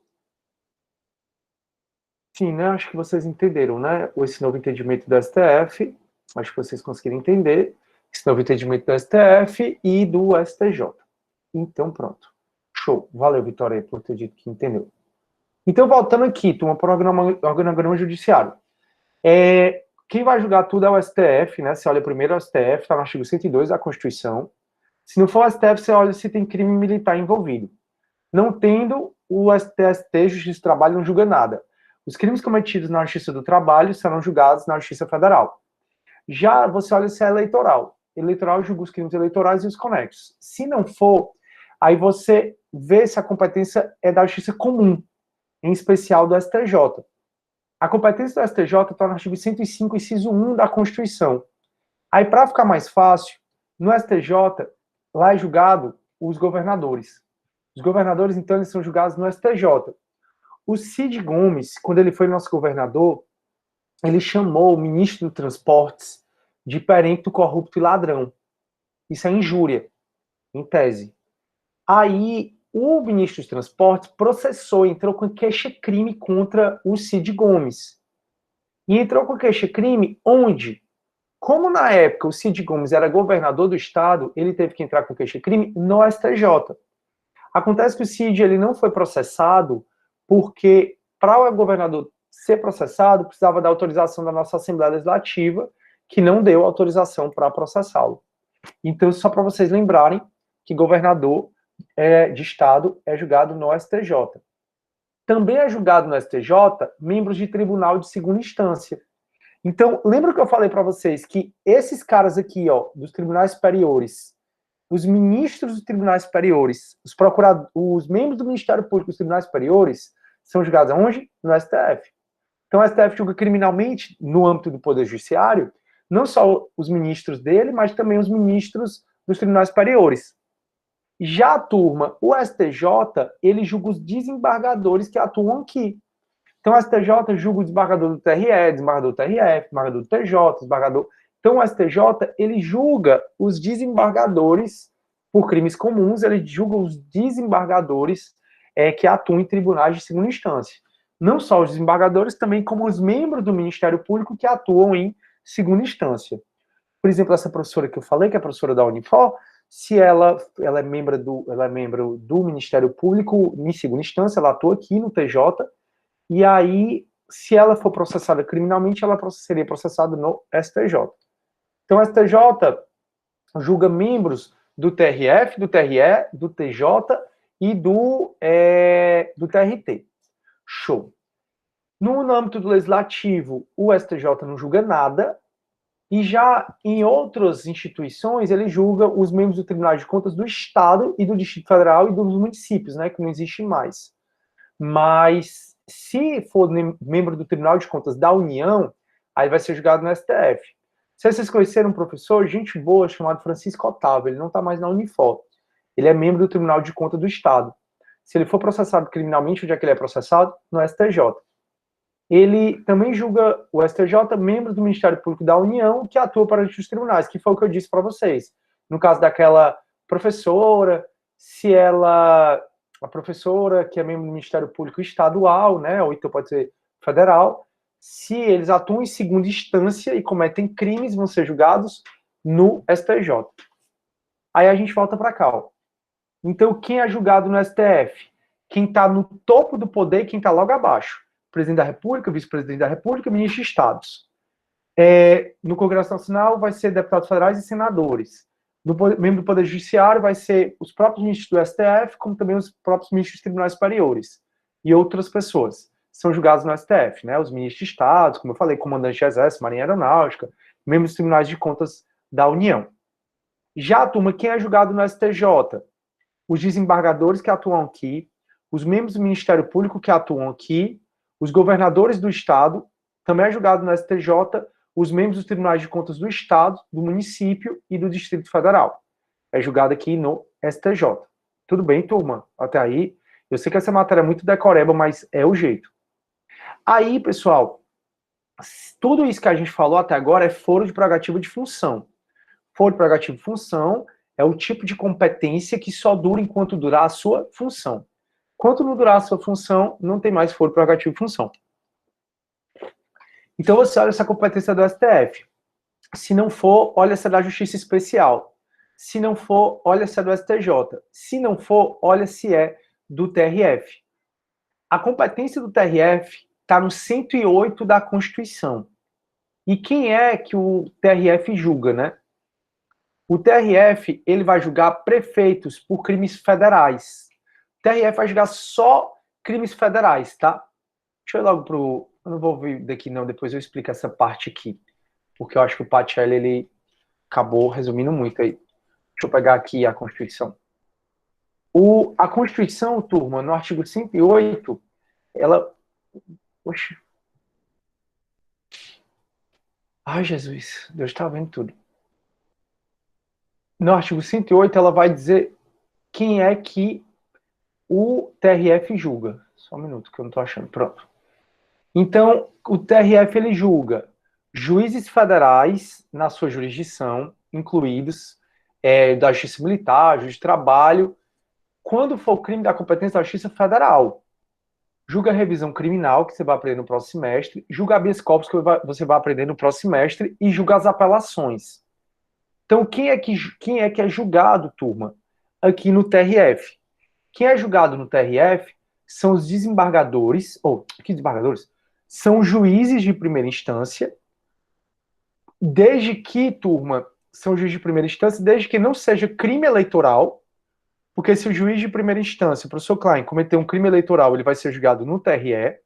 Sim, né? Acho que vocês entenderam, né? Esse novo entendimento do STF, acho que vocês conseguiram entender, esse novo entendimento do STF e do STJ. Então, pronto. Show. Valeu, Vitória, por ter dito que entendeu. Então, voltando aqui, turma, para o organograma judiciário. Quem vai julgar tudo é o STF, né? Você olha primeiro o STF, está no artigo 102 da Constituição. Se não for o STF, você olha se tem crime militar envolvido. Não tendo, o STST, Justiça do Trabalho, não julga nada. Os crimes cometidos na Justiça do Trabalho serão julgados na Justiça Federal. Já você olha se é eleitoral. Eleitoral julga os crimes eleitorais e os conexos. Se não for, aí você vê se a competência é da Justiça Comum, em especial do STJ. A competência do STJ está no artigo 105, inciso 1 da Constituição. Aí, para ficar mais fácil, no STJ, lá é julgado os governadores. Os governadores, então, eles são julgados no STJ. O Cid Gomes, quando ele foi nosso governador, ele chamou o ministro dos Transportes de perempto, corrupto e ladrão. Isso é injúria, em tese. Aí, o ministro dos Transportes processou, entrou com queixa-crime contra o Cid Gomes. E entrou com queixa-crime onde? Como na época o Cid Gomes era governador do estado, ele teve que entrar com queixa-crime no STJ. Acontece que o Cid ele não foi processado porque, para o governador ser processado, precisava da autorização da nossa Assembleia Legislativa, que não deu autorização para processá-lo. Então, só para vocês lembrarem que governador de estado é julgado no STJ. Também é julgado no STJ membros de tribunal de segunda instância. Então, lembra que eu falei para vocês que esses caras aqui, dos tribunais superiores, os ministros dos tribunais superiores, os membros do Ministério Público dos tribunais superiores, são julgados aonde? No STF. Então, o STF julga criminalmente, no âmbito do Poder Judiciário, não só os ministros dele, mas também os ministros dos tribunais superiores. Já a turma, o STJ, ele julga os desembargadores que atuam aqui. Então, o STJ julga o desembargador do TRE, desembargador do TRF, desembargador do TJ, desembargador... Então, o STJ, ele julga os desembargadores por crimes comuns, ele julga os desembargadores que atuam em tribunais de segunda instância. Não só os desembargadores, também como os membros do Ministério Público que atuam em segunda instância. Por exemplo, essa professora que eu falei, que é a professora da Unifor, se ela é membro do Ministério Público em segunda instância, ela atua aqui no TJ, e aí, se ela for processada criminalmente, ela seria processada no STJ. Então, o STJ julga membros do TRF, do TRE, do TJ e do TRT. Show. No âmbito do legislativo, o STJ não julga nada, e já em outras instituições, ele julga os membros do Tribunal de Contas do Estado e do Distrito Federal e dos municípios, né, que não existem mais. Mas, se for membro do Tribunal de Contas da União, aí vai ser julgado no STF. Se vocês conheceram um professor, gente boa, chamado Francisco Otávio, ele não está mais na Unifor. Ele é membro do Tribunal de Contas do Estado. Se ele for processado criminalmente, onde é que ele é processado? No STJ. Ele também julga o STJ membros do Ministério Público da União que atua perante os tribunais, que foi o que eu disse para vocês. No caso daquela professora, se ela, a professora que é membro do Ministério Público Estadual, né, ou então pode ser federal, se eles atuam em segunda instância e cometem crimes, vão ser julgados no STJ. Aí a gente volta para cá, ó. Então, quem é julgado no STF? Quem está no topo do poder e quem está logo abaixo. Presidente da República, vice-presidente da República, ministro de Estados. No Congresso Nacional vai ser deputados federais e senadores. No membro do Poder Judiciário vai ser os próprios ministros do STF, como também os próprios ministros dos tribunais superiores. E outras pessoas são julgados no STF, né? Os ministros de Estados, como eu falei, comandante de Exército, Marinha Aeronáutica, membros dos tribunais de contas da União. Já, turma, quem é julgado no STJ? Os desembargadores que atuam aqui, os membros do Ministério Público que atuam aqui, os governadores do Estado, também é julgado no STJ, os membros dos tribunais de contas do Estado, do município e do Distrito Federal. É julgado aqui no STJ. Tudo bem, turma? Até aí. Eu sei que essa matéria é muito decoreba, mas é o jeito. Aí, pessoal, tudo isso que a gente falou até agora é foro de prerrogativa de função. Foro de prerrogativa de função é o tipo de competência que só dura enquanto durar a sua função. Enquanto não durar a sua função, não tem mais foro prerrogativo de função. Então você olha essa competência do STF. Se não for, olha se é da Justiça Especial. Se não for, olha se é do STJ. Se não for, olha se é do TRF. A competência do TRF está no 108 da Constituição. E quem é que o TRF julga, né? O TRF, ele vai julgar prefeitos por crimes federais. O TRF vai julgar só crimes federais, tá? Deixa eu ir logo pro... Eu não vou vir daqui não, depois eu explico essa parte aqui. Porque eu acho que o Pacelli, ele acabou resumindo muito aí. Deixa eu pegar aqui a Constituição. A Constituição, turma, no artigo 108, ela... Poxa. Ai, Jesus, Deus está vendo tudo. No artigo 108, ela vai dizer quem é que o TRF julga. Só um minuto, que eu não estou achando. Pronto. Então, o TRF, ele julga juízes federais na sua jurisdição, incluídos da Justiça Militar, Justiça de Trabalho, quando for crime da competência da Justiça Federal. Julga a revisão criminal, que você vai aprender no próximo semestre, julga habeas corpus, que você vai aprender no próximo semestre, e julga as apelações. Então, quem é que é julgado, turma, aqui no TRF? Quem é julgado no TRF são os desembargadores, que desembargadores? São juízes de primeira instância, desde que, turma, são juízes de primeira instância, desde que não seja crime eleitoral, porque se o juiz de primeira instância, o professor Klein, cometer um crime eleitoral, ele vai ser julgado no TRE,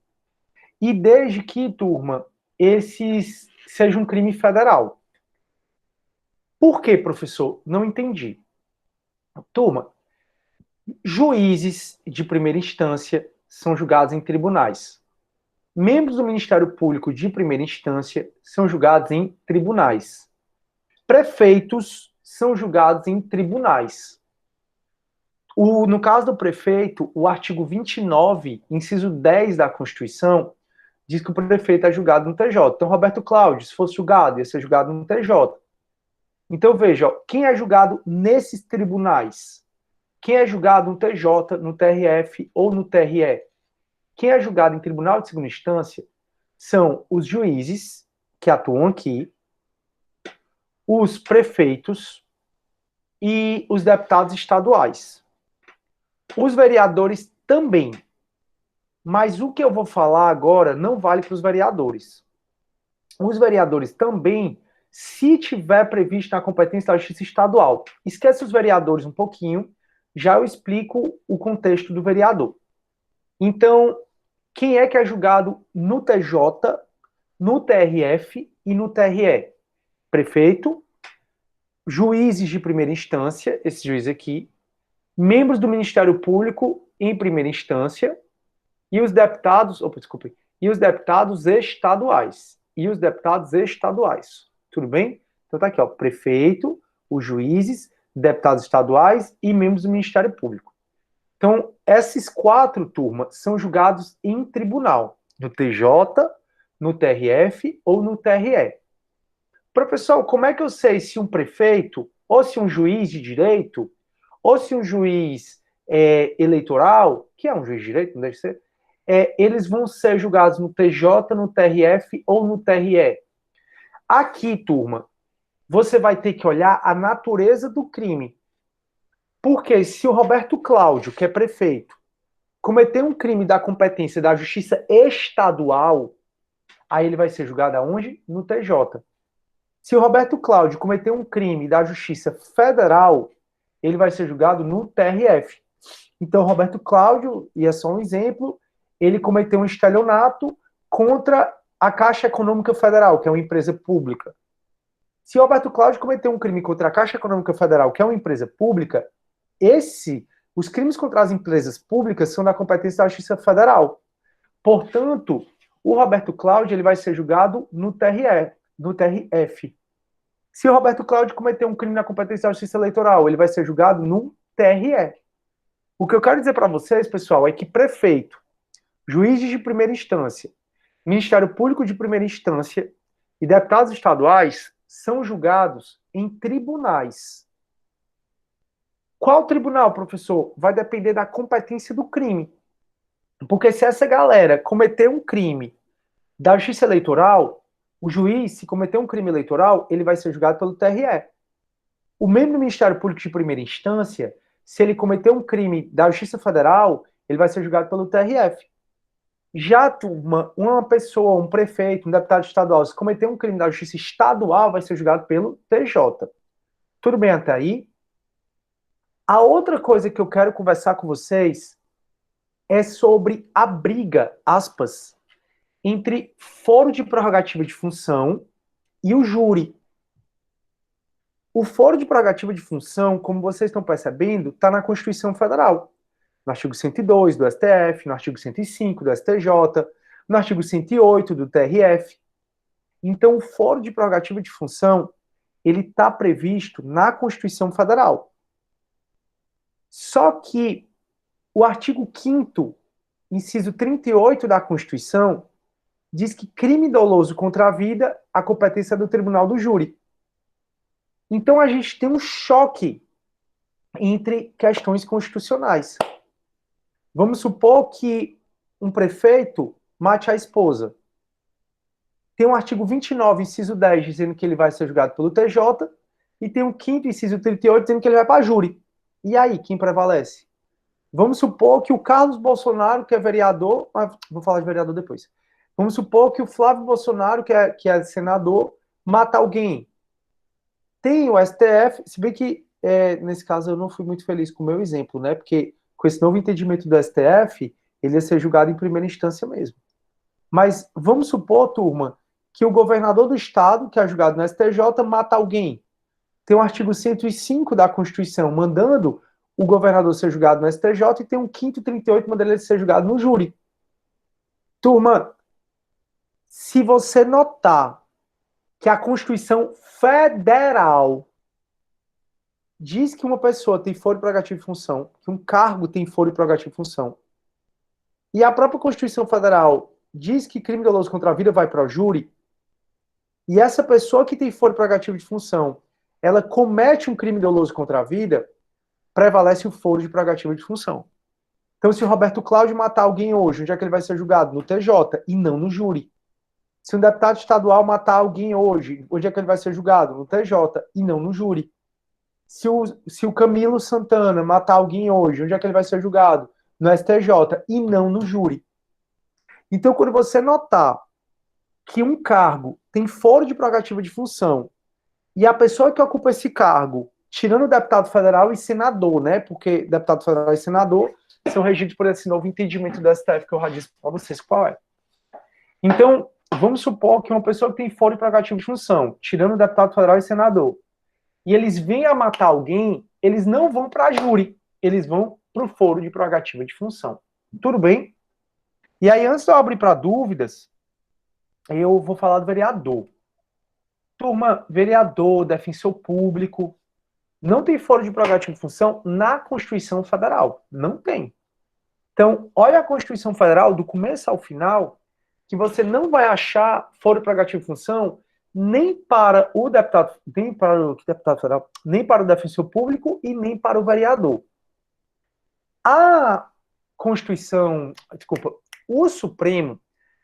e desde que, turma, esses seja um crime federal. Por quê, professor? Não entendi. Turma, juízes de primeira instância são julgados em tribunais. Membros do Ministério Público de primeira instância são julgados em tribunais. Prefeitos são julgados em tribunais. No caso do prefeito, o artigo 29, inciso 10 da Constituição, diz que o prefeito é julgado no TJ. Então, Roberto Cláudio, se fosse julgado, ia ser julgado no TJ. Então, veja, ó, quem é julgado nesses tribunais? Quem é julgado no TJ, no TRF ou no TRE? Quem é julgado em tribunal de segunda instância são os juízes que atuam aqui, os prefeitos e os deputados estaduais. Os vereadores também. Mas o que eu vou falar agora não vale para os vereadores. Os vereadores também, se tiver previsto na competência da Justiça Estadual. Esquece os vereadores um pouquinho, já eu explico o contexto do vereador. Então, quem é que é julgado no TJ, no TRF e no TRE? Prefeito, juízes de primeira instância, esse juiz aqui, membros do Ministério Público em primeira instância e os deputados, e os deputados estaduais. E os deputados estaduais. Tudo bem? Então tá aqui, ó, prefeito, os juízes, deputados estaduais e membros do Ministério Público. Então, esses 4 turmas são julgados em tribunal, no TJ, no TRF ou no TRE. Professor, como é que eu sei se um prefeito, ou se um juiz de direito, ou se um juiz eleitoral, que é um juiz de direito, não deve ser, eles vão ser julgados no TJ, no TRF ou no TRE? Aqui, turma, você vai ter que olhar a natureza do crime. Porque se o Roberto Cláudio, que é prefeito, cometer um crime da competência da Justiça Estadual, aí ele vai ser julgado aonde? No TJ. Se o Roberto Cláudio cometer um crime da Justiça Federal, ele vai ser julgado no TRF. Então, o Roberto Cláudio, e é só um exemplo, ele cometeu um estelionato contra a Caixa Econômica Federal, que é uma empresa pública. Se o Roberto Cláudio cometeu um crime contra a Caixa Econômica Federal, que é uma empresa pública, os crimes contra as empresas públicas são da competência da Justiça Federal. Portanto, o Roberto Cláudio ele vai ser julgado no TRF. Se o Roberto Cláudio cometer um crime na competência da Justiça Eleitoral, ele vai ser julgado no TRE. O que eu quero dizer para vocês, pessoal, é que prefeito, juízes de primeira instância, Ministério Público de primeira instância e deputados estaduais são julgados em tribunais. Qual tribunal, professor? Vai depender da competência do crime. Porque se essa galera cometer um crime da Justiça Eleitoral, o juiz, se cometer um crime eleitoral, ele vai ser julgado pelo TRE. O membro do Ministério Público de primeira instância, se ele cometer um crime da Justiça Federal, ele vai ser julgado pelo TRF. Já uma pessoa, um prefeito, um deputado estadual, se cometer um crime da Justiça Estadual, vai ser julgado pelo TJ. Tudo bem até aí? A outra coisa que eu quero conversar com vocês é sobre a briga, aspas, entre foro de prerrogativa de função e o júri. O foro de prerrogativa de função, como vocês estão percebendo, está na Constituição Federal. No artigo 102 do STF, no artigo 105 do STJ, no artigo 108 do TRF. Então, o foro de prerrogativa de função, ele está previsto na Constituição Federal. Só que o artigo 5º, inciso 38 da Constituição, diz que crime doloso contra a vida, a competência é do tribunal do júri. Então a gente tem um choque entre questões constitucionais. Vamos supor que um prefeito mate a esposa. Tem um artigo 29, inciso 10, dizendo que ele vai ser julgado pelo TJ, e tem um 5º, inciso 38, dizendo que ele vai para júri. E aí, quem prevalece? Vamos supor que o Carlos Bolsonaro, que é vereador, vou falar de vereador depois. Vamos supor que o Flávio Bolsonaro, que é senador, mata alguém. Tem o STF, se bem que, nesse caso, eu não fui muito feliz com o meu exemplo, né? Porque com esse novo entendimento do STF, ele ia ser julgado em primeira instância mesmo. Mas vamos supor, turma, que o governador do estado, que é julgado no STJ, mata alguém. Tem o artigo 105 da Constituição mandando o governador ser julgado no STJ e tem um 5º 38 mandando ele ser julgado no júri. Turma, se você notar que a Constituição Federal diz que uma pessoa tem foro de prerrogativa de função, que um cargo tem foro de prerrogativa de função, e a própria Constituição Federal diz que crime doloso contra a vida vai para o júri, e essa pessoa que tem foro prerrogativo de função, ela comete um crime doloso contra a vida, prevalece o foro de prerrogativa de função. Então, se o Roberto Cláudio matar alguém hoje, onde é que ele vai ser julgado? No TJ, e não no júri. Se um deputado estadual matar alguém hoje, onde é que ele vai ser julgado? No TJ, e não no júri. Se o Camilo Santana matar alguém hoje, onde é que ele vai ser julgado? No STJ, e não no júri. Então, quando você notar que um cargo tem foro de prerrogativa de função, e a pessoa que ocupa esse cargo, tirando o deputado federal e senador, né? Porque deputado federal e senador são regidos por esse novo entendimento do STF que eu já disse para vocês qual é. Então, vamos supor que uma pessoa que tem foro de prerrogativa de função, tirando o deputado federal e senador, e eles vêm a matar alguém, eles não vão para a júri, eles vão para o foro de prerrogativa de função. Tudo bem? E aí, antes de eu abrir para dúvidas, eu vou falar do vereador. Turma, vereador, defensor público, não tem foro de prerrogativa de função na Constituição Federal. Não tem. Então, olha a Constituição Federal, do começo ao final, que você não vai achar foro de prerrogativa de função nem para o deputado, nem para o deputado federal, nem para o defensor público e nem para o vereador. A Constituição, desculpa, o Supremo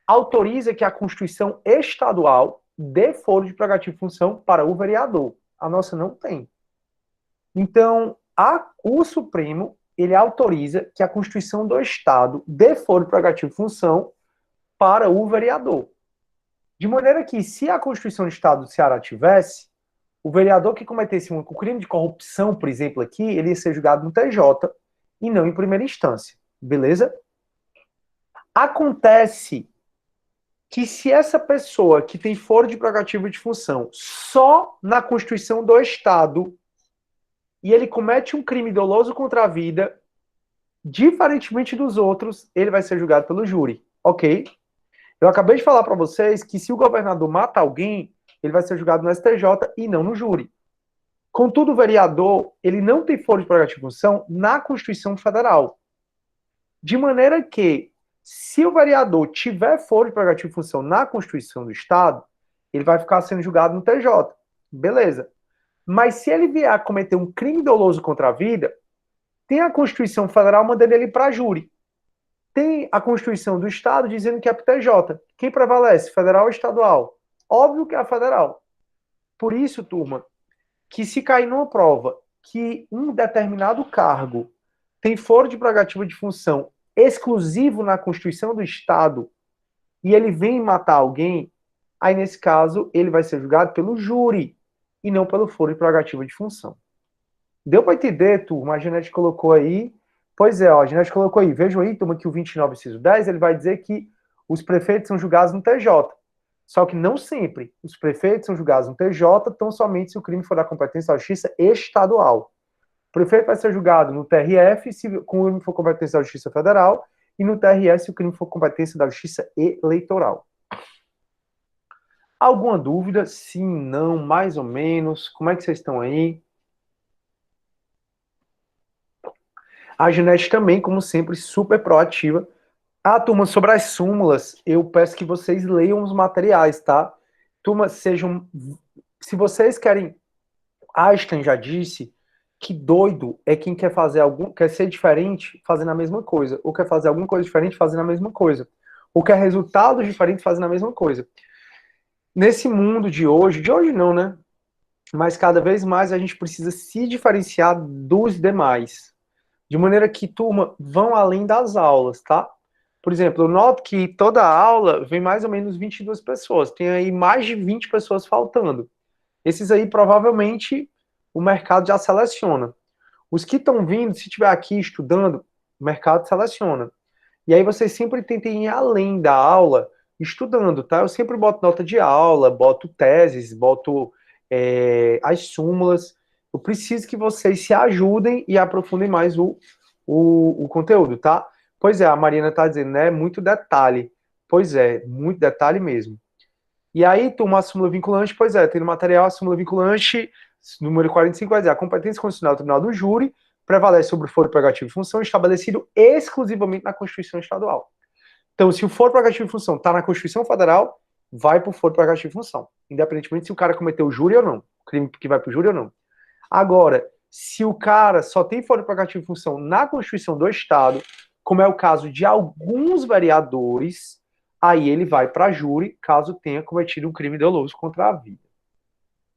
autoriza que a Constituição estadual dê foro de prerrogativa de função para o vereador. A nossa não tem. Então, o Supremo, ele autoriza que a Constituição do Estado dê foro de prerrogativa de função para o vereador. De maneira que, se a Constituição do Estado do Ceará tivesse, o vereador que cometesse um crime de corrupção, por exemplo, aqui, ele ia ser julgado no TJ e não em primeira instância. Beleza? Acontece que se essa pessoa que tem foro de prerrogativa de função só na Constituição do Estado e ele comete um crime doloso contra a vida, diferentemente dos outros, ele vai ser julgado pelo júri, ok? Eu acabei de falar para vocês que se o governador mata alguém, ele vai ser julgado no STJ e não no júri. Contudo, o vereador, ele não tem foro de prerrogativa de função na Constituição Federal. De maneira que, se o vereador tiver foro de prerrogativa de função na Constituição do Estado, ele vai ficar sendo julgado no TJ. Beleza. Mas se ele vier a cometer um crime doloso contra a vida, tem a Constituição Federal mandando ele para júri. Tem a Constituição do Estado dizendo que é para TJ. Quem prevalece? Federal ou estadual? Óbvio que é a federal. Por isso, turma, que se cair numa prova que um determinado cargo tem foro de prerrogativa de função exclusivo na Constituição do Estado e ele vem matar alguém, aí nesse caso ele vai ser julgado pelo júri e não pelo foro de prerrogativa de função. Deu para entender, turma? A Janete colocou aí. Pois é, ó, a Janete colocou aí. Vejam aí, turma, que o 29, inciso 10, ele vai dizer que os prefeitos são julgados no TJ. Só que não sempre. Os prefeitos são julgados no TJ, tão somente se o crime for da competência da Justiça Estadual. O prefeito vai ser julgado no TRF, se o crime for competência da Justiça Federal, e no TRS, se o crime for competência da Justiça Eleitoral. Alguma dúvida? Sim, não, mais ou menos. Como é que vocês estão aí? A Janete também, como sempre, super proativa. Turma, sobre as súmulas, eu peço que vocês leiam os materiais, tá? Turma, se vocês querem... Einstein já disse que doido é quem quer ser diferente fazendo a mesma coisa, ou quer fazer alguma coisa diferente fazendo a mesma coisa, ou quer resultados diferentes fazendo a mesma coisa. Nesse mundo de hoje não, né? Mas cada vez mais a gente precisa se diferenciar dos demais. De maneira que, turma, vão além das aulas, tá? Por exemplo, eu noto que toda aula vem mais ou menos 22 pessoas. Tem aí mais de 20 pessoas faltando. Esses aí, provavelmente, o mercado já seleciona. Os que estão vindo, se estiver aqui estudando, o mercado seleciona. E aí vocês sempre tentem ir além da aula estudando, tá? Eu sempre boto nota de aula, boto teses, boto as súmulas. Eu preciso que vocês se ajudem e aprofundem mais o conteúdo, tá? Pois é, a Mariana está dizendo, né? Muito detalhe. Pois é, muito detalhe mesmo. E aí, turma, a súmula vinculante, pois é, tem no material a súmula vinculante, número 45, vai dizer, a competência constitucional do tribunal do júri prevalece sobre o foro prerrogativo de função estabelecido exclusivamente na Constituição Estadual. Então, se o foro prerrogativo de função está na Constituição Federal, vai para o foro prerrogativo de função, independentemente se o cara cometeu júri ou não, o crime que vai para o júri ou não. Agora, se o cara só tem foro prerrogativo de função na Constituição do Estado, como é o caso de alguns vereadores, aí ele vai para júri, caso tenha cometido um crime doloso contra a vida.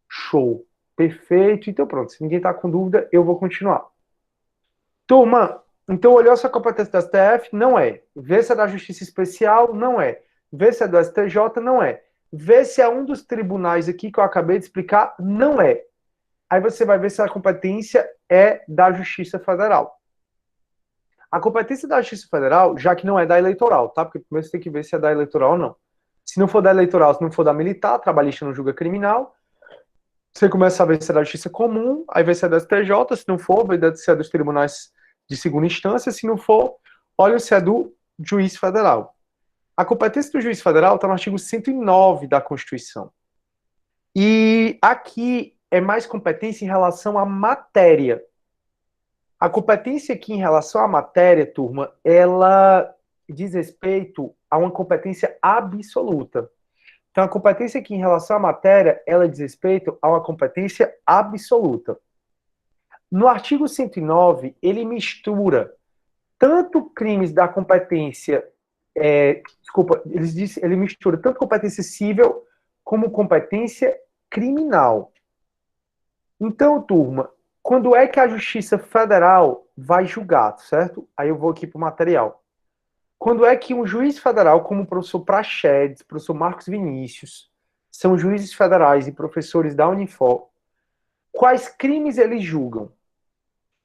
Show. Perfeito. Então pronto, se ninguém está com dúvida, eu vou continuar. Turma, então olhou essa competência do STF? Não é. Vê se é da Justiça Especial? Não é. Vê se é do STJ? Não é. Vê se é um dos tribunais aqui que eu acabei de explicar? Não é. Aí você vai ver se a competência é da Justiça Federal. A competência da Justiça Federal, já que não é da eleitoral, tá? Porque primeiro você tem que ver se é da eleitoral ou não. Se não for da eleitoral, se não for da militar, trabalhista não julga criminal. Você começa a ver se é da Justiça Comum, aí vê se é da STJ, se não for, vê se é dos tribunais de segunda instância, se não for, olha se é do juiz federal. A competência do juiz federal está no artigo 109 da Constituição. E aqui é mais competência em relação à matéria. A competência aqui em relação à matéria, turma, ela diz respeito a uma competência absoluta. Então, a competência aqui em relação à matéria, ela diz respeito a uma competência absoluta. No artigo 109, ele mistura tanto crimes da competência, ele mistura tanto competência civil como competência criminal. Então, turma, quando é que a Justiça Federal vai julgar, certo? Aí eu vou aqui para o material. Quando é que um juiz federal, como o professor Praxedes, professor Marcos Vinícius, são juízes federais e professores da Unifor, quais crimes eles julgam?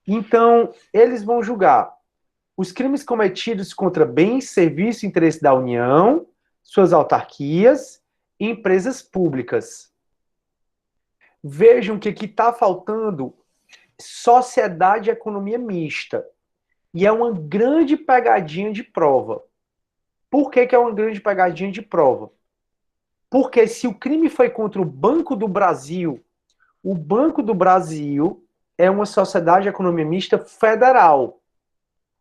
Então, eles vão julgar os crimes cometidos contra bens, serviços e interesse da União, suas autarquias e empresas públicas. Vejam que aqui está faltando sociedade e economia mista. E é uma grande pegadinha de prova. Por que é uma grande pegadinha de prova? Porque se o crime foi contra o Banco do Brasil é uma sociedade de economia mista federal.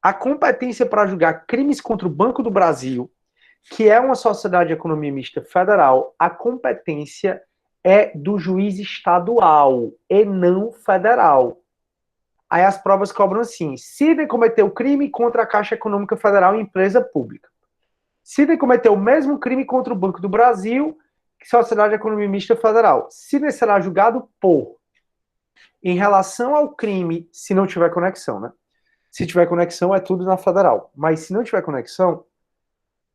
A competência para julgar crimes contra o Banco do Brasil, que é uma sociedade de economia mista federal, a competência é do juiz estadual e não federal. Aí as provas cobram assim: Sidney cometeu crime contra a Caixa Econômica Federal e empresa pública. Sidney cometeu o mesmo crime contra o Banco do Brasil, Sociedade de Economia Mista Federal. Sidney será julgado por, em relação ao crime, se não tiver conexão, né? Se tiver conexão, é tudo na federal. Mas se não tiver conexão,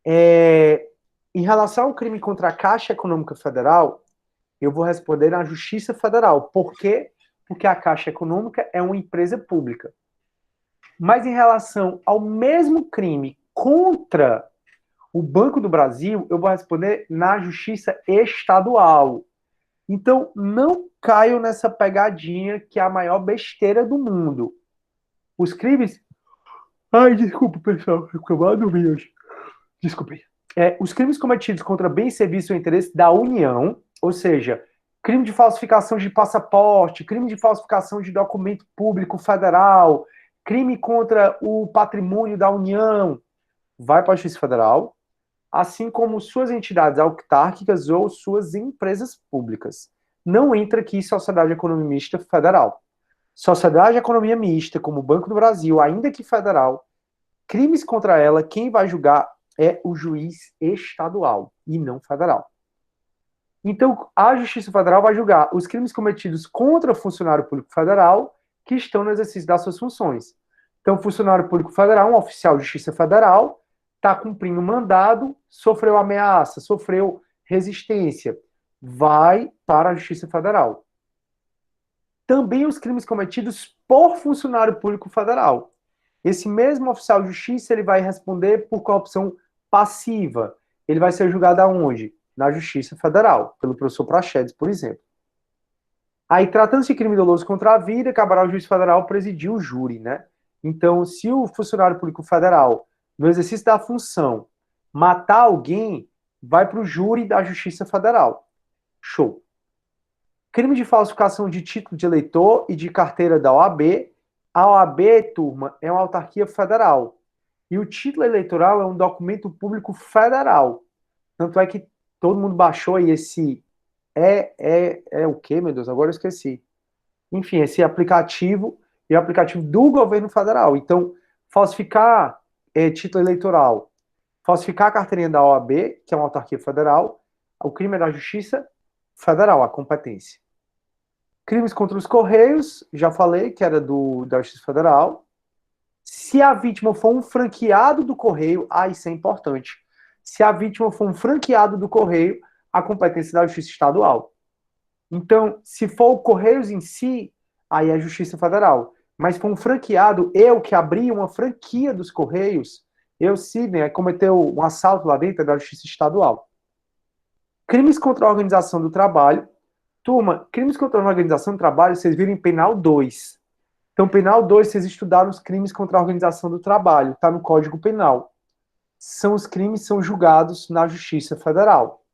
em relação ao crime contra a Caixa Econômica Federal, eu vou responder na Justiça Federal. Por quê? Porque a Caixa Econômica é uma empresa pública. Mas em relação ao mesmo crime contra o Banco do Brasil, eu vou responder na Justiça Estadual. Então, não caio nessa pegadinha que é a maior besteira do mundo. Os crimes... Ai, desculpa, pessoal. Eu vou dormir hoje. Desculpe. Os crimes cometidos contra bens, serviços ou interesse da União, ou seja, crime de falsificação de passaporte, crime de falsificação de documento público federal, crime contra o patrimônio da União, vai para a Justiça Federal, assim como suas entidades autárquicas ou suas empresas públicas. Não entra aqui Sociedade de Economia Mista Federal. Sociedade de Economia Mista, como o Banco do Brasil, ainda que federal, crimes contra ela, quem vai julgar é o juiz estadual e não federal. Então, a Justiça Federal vai julgar os crimes cometidos contra o funcionário público federal que estão no exercício das suas funções. Então, o funcionário público federal, um oficial de Justiça Federal, está cumprindo um mandado, sofreu ameaça, sofreu resistência, vai para a Justiça Federal. Também os crimes cometidos por funcionário público federal. Esse mesmo oficial de justiça, ele vai responder por corrupção passiva. Ele vai ser julgado aonde? Na Justiça Federal, pelo professor Praxedes, por exemplo. Aí, tratando-se de crime doloso contra a vida, caberá ao juiz federal presidir o júri, né? Então, se o funcionário público federal, no exercício da função, matar alguém, vai para o júri da Justiça Federal. Show. Crime de falsificação de título de eleitor e de carteira da OAB. A OAB, turma, é uma autarquia federal. E o título eleitoral é um documento público federal. Tanto é que todo mundo baixou aí esse... É o quê, meu Deus? Agora eu esqueci. Enfim, esse aplicativo é o aplicativo do governo federal. Então, falsificar título eleitoral, falsificar a carteirinha da OAB, que é uma autarquia federal, o crime é da Justiça Federal, a competência. Crimes contra os Correios, já falei que era da Justiça Federal. Se a vítima for um franqueado do Correio, isso é importante. Se a vítima for um franqueado do Correio, a competência da Justiça Estadual. Então, se for o Correios em si, aí é a Justiça Federal. Mas se for um franqueado, eu que abri uma franquia dos Correios, eu, Sidney, cometeu um assalto lá dentro da Justiça Estadual. Crimes contra a organização do trabalho. Turma, crimes contra a organização do trabalho, vocês viram em Penal 2. Então, Penal 2, vocês estudaram os crimes contra a organização do trabalho, está no Código Penal. Os crimes são julgados na Justiça Federal.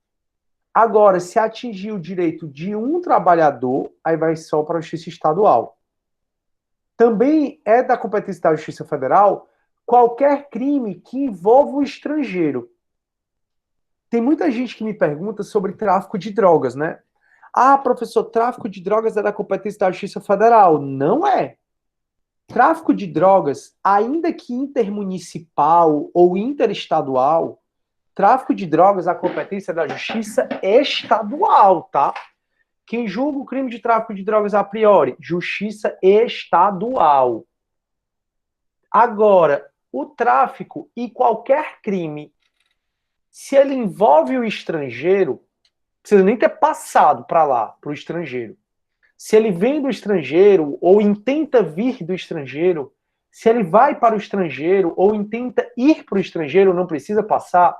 Agora, se atingir o direito de um trabalhador, aí vai só para a Justiça Estadual. Também é da competência da Justiça Federal qualquer crime que envolva o estrangeiro. Tem muita gente que me pergunta sobre tráfico de drogas, né? Professor, tráfico de drogas é da competência da Justiça Federal. Não é. Tráfico de drogas, ainda que intermunicipal ou interestadual, tráfico de drogas, a competência da Justiça Estadual, tá? Quem julga o crime de tráfico de drogas a priori? Justiça Estadual. Agora, o tráfico e qualquer crime, se ele envolve o estrangeiro, não precisa nem ter passado para lá, para o estrangeiro. Se ele vem do estrangeiro ou intenta vir do estrangeiro, se ele vai para o estrangeiro ou intenta ir para o estrangeiro, não precisa passar,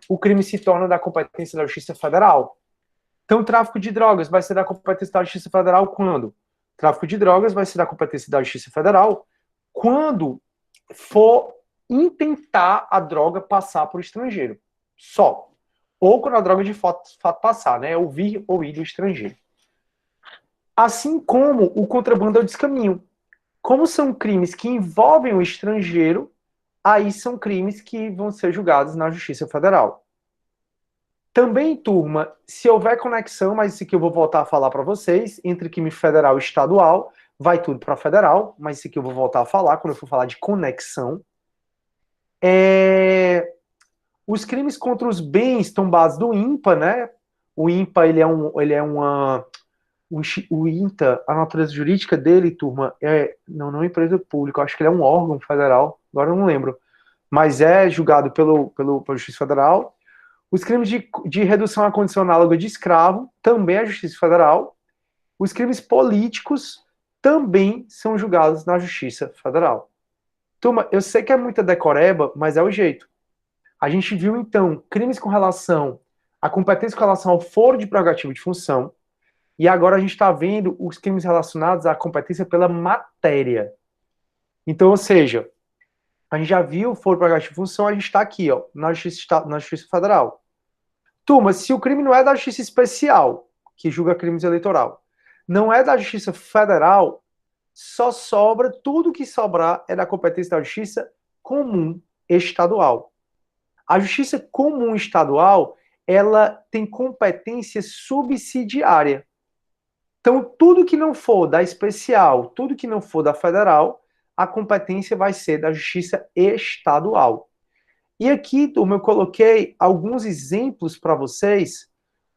o crime se torna da competência da Justiça Federal. Então, tráfico de drogas vai ser da competência da Justiça Federal quando? Tráfico de drogas vai ser da competência da Justiça Federal quando for intentar a droga passar para o estrangeiro. Só. Ou quando a droga de fato passar, né? Ou vir ou ir do estrangeiro. Assim como o contrabando é o descaminho. Como são crimes que envolvem o estrangeiro, aí são crimes que vão ser julgados na Justiça Federal. Também, turma, se houver conexão, mas isso aqui eu vou voltar a falar para vocês, entre crime federal e estadual, vai tudo para federal, mas isso aqui eu vou voltar a falar quando eu for falar de conexão. Os crimes contra os bens tombados do INPA, né? O INPA, o INTA, a natureza jurídica dele, turma, não é empresa pública, eu acho que ele é um órgão federal, agora eu não lembro, mas é julgado pela Justiça Federal. Os crimes de redução à condição análoga de escravo, também é Justiça Federal. Os crimes políticos também são julgados na Justiça Federal. Turma, eu sei que é muita decoreba, mas é o jeito. A gente viu, então, crimes com relação à competência com relação ao foro de prerrogativa de função, e agora a gente está vendo os crimes relacionados à competência pela matéria. Então, ou seja, a gente já viu o foro de prerrogativa de função, a gente está aqui, ó, na Justiça Federal. Turma, se o crime não é da Justiça Especial, que julga crimes eleitoral, não é da Justiça Federal, só sobra, tudo que sobrar é da competência da Justiça Comum Estadual. A Justiça Comum Estadual, ela tem competência subsidiária. Então, tudo que não for da especial, tudo que não for da federal, a competência vai ser da Justiça Estadual. E aqui, turma, eu coloquei alguns exemplos para vocês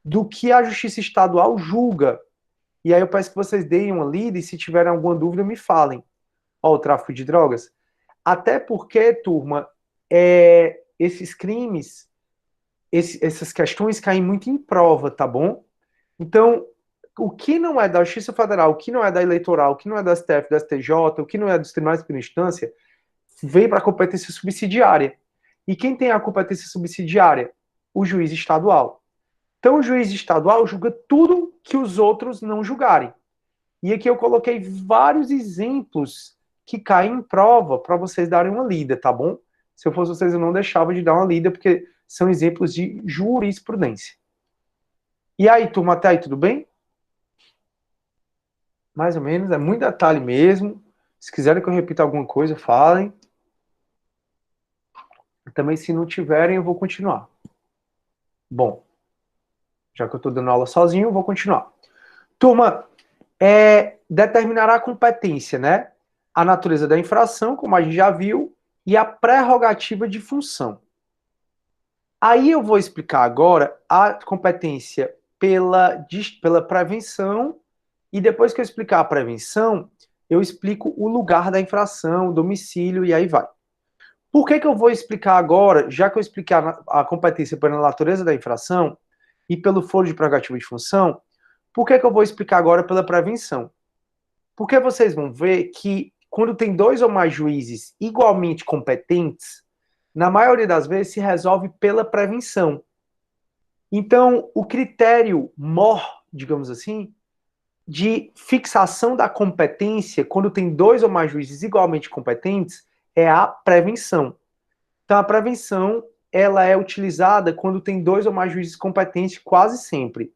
do que a Justiça Estadual julga. E aí eu peço que vocês deem uma lida e se tiverem alguma dúvida me falem. Ó, o tráfico de drogas. Até porque, turma, esses crimes, essas questões caem muito em prova, tá bom? Então, o que não é da Justiça Federal, o que não é da Eleitoral, o que não é da STF, da STJ, o que não é dos tribunais de primeira instância, vem para a competência subsidiária. E quem tem a competência subsidiária? O juiz estadual. Então, o juiz estadual julga tudo que os outros não julgarem. E aqui eu coloquei vários exemplos que caem em prova para vocês darem uma lida, tá bom? Se eu fosse vocês, eu não deixava de dar uma lida, porque são exemplos de jurisprudência. E aí, turma, até aí, tudo bem? Mais ou menos, é muito detalhe mesmo. Se quiserem que eu repita alguma coisa, falem. Também, se não tiverem, eu vou continuar. Bom, já que eu estou dando aula sozinho, eu vou continuar. Turma, determinará a competência, né? A natureza da infração, como a gente já viu, e a prerrogativa de função. Aí eu vou explicar agora a competência pela prevenção, e depois que eu explicar a prevenção, eu explico o lugar da infração, o domicílio, e aí vai. Por que eu vou explicar agora, já que eu expliquei a competência pela natureza da infração e pelo foro de prerrogativa de função, por que eu vou explicar agora pela prevenção? Porque vocês vão ver que quando tem dois ou mais juízes igualmente competentes, na maioria das vezes se resolve pela prevenção. Então, o critério mor, digamos assim, de fixação da competência, quando tem dois ou mais juízes igualmente competentes, é a prevenção. Então, a prevenção, ela é utilizada quando tem dois ou mais juízes competentes, quase sempre.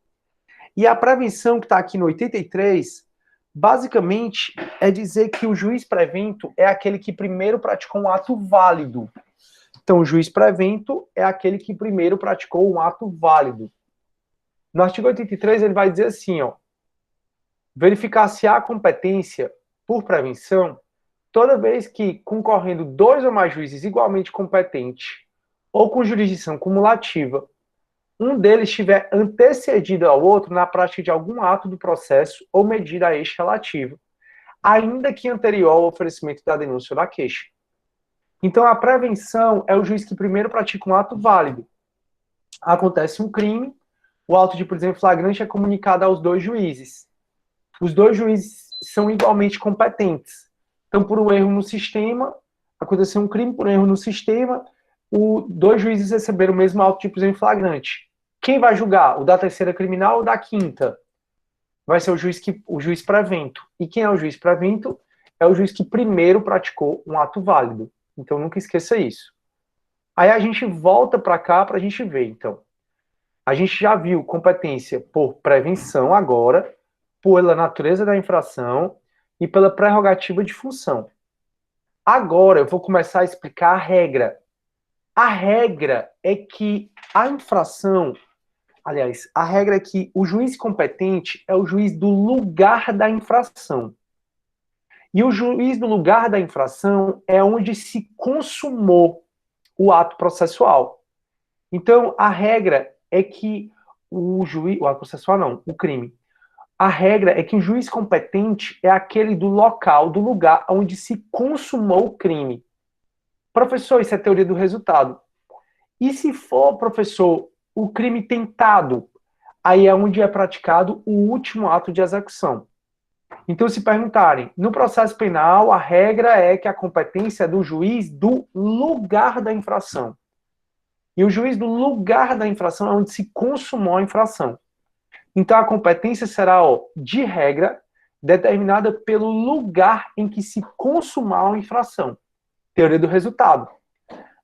E a prevenção que está aqui no 83, basicamente, é dizer que o juiz prevento é aquele que primeiro praticou um ato válido. Então, o juiz prevento é aquele que primeiro praticou um ato válido. No artigo 83, ele vai dizer assim, ó, verificar se há competência por prevenção toda vez que, concorrendo dois ou mais juízes igualmente competentes ou com jurisdição cumulativa, um deles estiver antecedido ao outro na prática de algum ato do processo ou medida a este relativa, ainda que anterior ao oferecimento da denúncia ou da queixa. Então, a prevenção é o juiz que primeiro pratica um ato válido. Acontece um crime, o auto de prisão em flagrante é comunicado aos dois juízes. Os dois juízes são igualmente competentes. Então, por um erro no sistema, aconteceu um crime por um erro no sistema, os dois juízes receberam o mesmo auto de prisão em flagrante. Quem vai julgar? O da terceira criminal ou da quinta? Vai ser o juiz prevento. E quem é o juiz prevento? É o juiz que primeiro praticou um ato válido. Então, nunca esqueça isso. Aí a gente volta para cá para a gente ver, então. A gente já viu competência por prevenção agora, pela natureza da infração e pela prerrogativa de função. Agora eu vou começar a explicar a regra. A regra é que a infração, aliás, a regra é que o juiz competente é o juiz do lugar da infração. E o juiz do lugar da infração é onde se consumou o ato processual. Então, a regra é que o ato processual não, o crime. A regra é que o juiz competente é aquele do local, do lugar onde se consumou o crime. Professor, isso é teoria do resultado. E se for, professor, o crime tentado, aí é onde é praticado o último ato de execução. Então, se perguntarem, no processo penal, a regra é que a competência é do juiz do lugar da infração. E o juiz do lugar da infração é onde se consumou a infração. Então, a competência será, ó, de regra, determinada pelo lugar em que se consumar a infração. Teoria do resultado.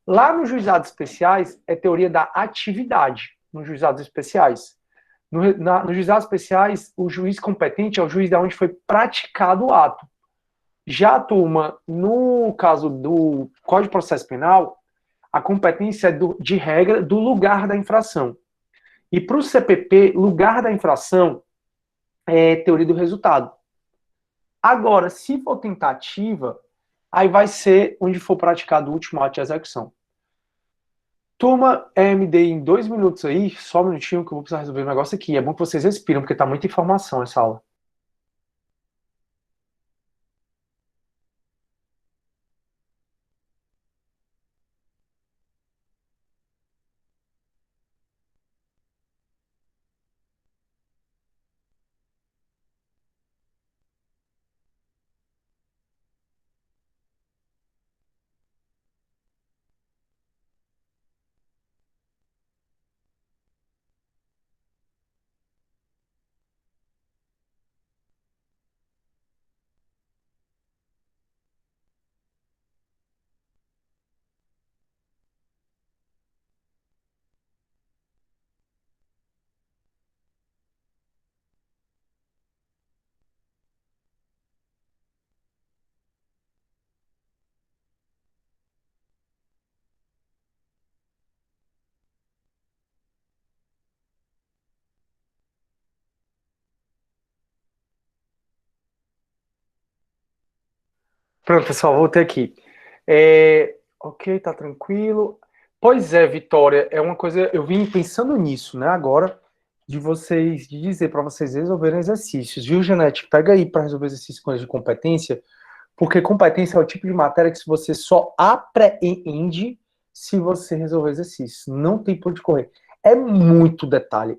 Lá nos juizados especiais, é teoria da atividade, nos juizados especiais. Nos juizados especiais, o juiz competente é o juiz de onde foi praticado o ato. Já, turma, no caso do Código de Processo Penal, a competência é de regra do lugar da infração. E para o CPP, lugar da infração é teoria do resultado. Agora, se for tentativa, aí vai ser onde for praticado o último ato de execução. Turma, me dei em 2 minutos aí, só um minutinho que eu vou precisar resolver um negócio aqui. É bom que vocês respiram, porque tá muita informação essa aula. Pronto, pessoal, voltei aqui. Ok, tá tranquilo. Pois é, Vitória, é uma coisa. Eu vim pensando nisso, né, agora, de dizer para vocês resolverem exercícios, viu, Janete? Pega aí para resolver exercícios com de competência, porque competência é o tipo de matéria que você só apreende se você resolver exercícios. Não tem por onde correr. É muito detalhe.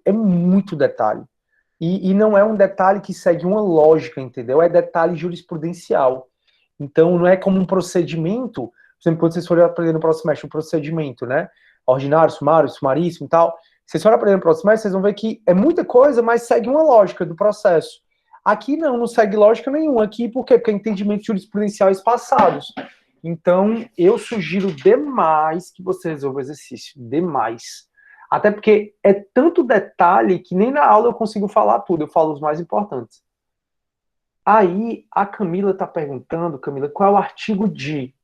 E não é um detalhe que segue uma lógica, entendeu? É detalhe jurisprudencial. Então, não é como um procedimento, por exemplo, quando vocês forem aprender no próximo semestre um procedimento, né? Ordinário, sumário, sumaríssimo e tal. Vocês forem aprender no próximo semestre, vocês vão ver que é muita coisa, mas segue uma lógica do processo. Aqui não segue lógica nenhuma. Aqui, por quê? Porque é entendimentos jurisprudenciais passados. Então, eu sugiro demais que você resolva o exercício. Demais. Até porque é tanto detalhe que nem na aula eu consigo falar tudo, eu falo os mais importantes. Aí a Camila está perguntando, Camila, qual é o artigo de?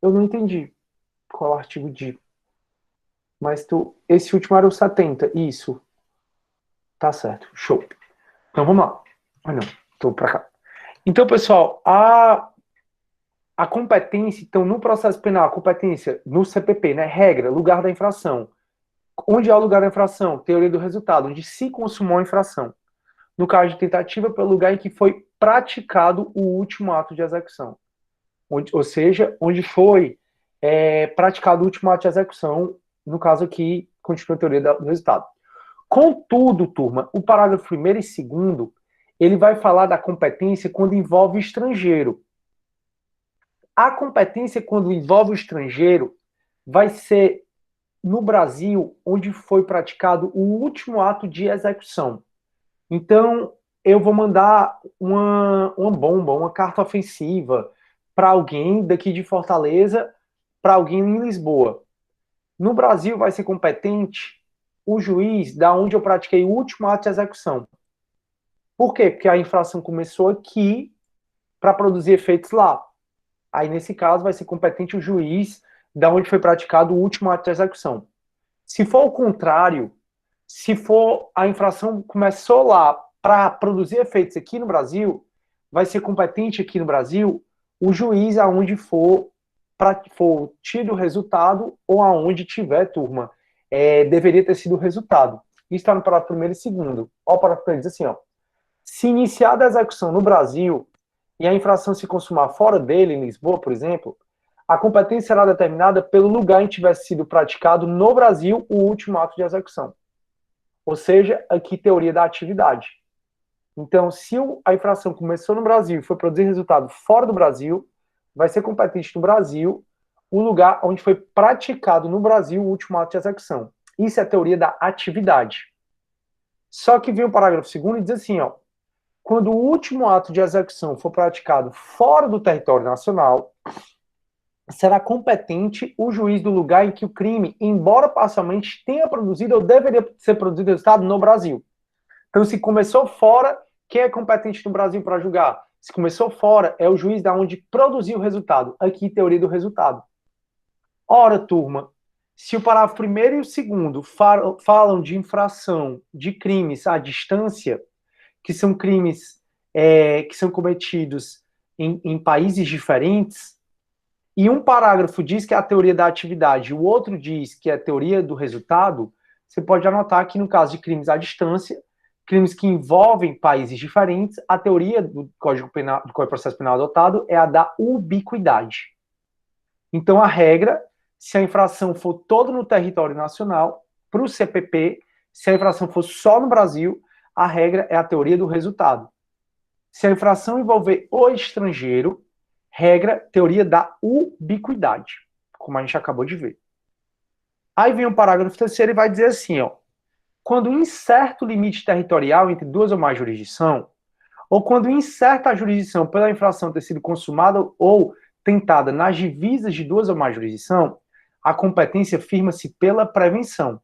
Eu não entendi qual é o artigo de. Mas esse último era o 70, isso. Tá certo, show. Então vamos lá. Ah, não, estou para cá. Então, pessoal, a competência, então, no processo penal, a competência no CPP, né? Regra, lugar da infração. Onde é o lugar da infração? Teoria do resultado, onde se consumou a infração. No caso de tentativa, pelo lugar em que foi praticado o último ato de execução. Ou seja, onde foi praticado o último ato de execução, no caso aqui, continua a teoria do resultado. Contudo, turma, o parágrafo 1º e 2º, ele vai falar da competência quando envolve o estrangeiro. A competência quando envolve o estrangeiro vai ser no Brasil, onde foi praticado o último ato de execução. Então, eu vou mandar uma bomba, uma carta ofensiva para alguém daqui de Fortaleza, para alguém em Lisboa. No Brasil, vai ser competente o juiz da onde eu pratiquei o último ato de execução. Por quê? Porque a infração começou aqui para produzir efeitos lá. Aí, nesse caso, vai ser competente o juiz da onde foi praticado o último ato de execução. Se for o contrário, se for a infração começou lá para produzir efeitos aqui no Brasil, vai ser competente aqui no Brasil o juiz aonde for tido o resultado ou aonde tiver, turma, deveria ter sido o resultado. Isso está no parágrafo 1º e 2º. Ó, o parágrafo 1º diz assim, ó. Se iniciada a execução no Brasil e a infração se consumar fora dele, em Lisboa, por exemplo, a competência será determinada pelo lugar em que tivesse sido praticado no Brasil o último ato de execução. Ou seja, aqui teoria da atividade. Então, se a infração começou no Brasil e foi produzir resultado fora do Brasil, vai ser competente no Brasil o lugar onde foi praticado no Brasil o último ato de execução. Isso é a teoria da atividade. Só que vem o parágrafo 2º e diz assim, ó, quando o último ato de execução for praticado fora do território nacional, será competente o juiz do lugar em que o crime, embora parcialmente tenha produzido ou deveria ser produzido resultado no Brasil. Então, se começou fora, quem é competente no Brasil para julgar? Se começou fora, é o juiz da onde produziu o resultado. Aqui, teoria do resultado. Ora, turma, se o parágrafo 1º e o 2º falam de infração de crimes à distância, que são crimes que são cometidos em países diferentes, e um parágrafo diz que é a teoria da atividade, o outro diz que é a teoria do resultado, você pode anotar que no caso de crimes à distância, crimes que envolvem países diferentes, a teoria do Código Penal, do Código de Processo Penal adotado é a da ubiquidade. Então, a regra, se a infração for toda no território nacional, para o CPP, se a infração for só no Brasil, a regra é a teoria do resultado. Se a infração envolver o estrangeiro, regra, teoria da ubiquidade, como a gente acabou de ver. Aí vem o parágrafo 3º e vai dizer assim, ó, quando incerto o limite territorial entre duas ou mais jurisdições, ou quando incerta a jurisdição pela infração ter sido consumada ou tentada nas divisas de duas ou mais jurisdições, a competência firma-se pela prevenção.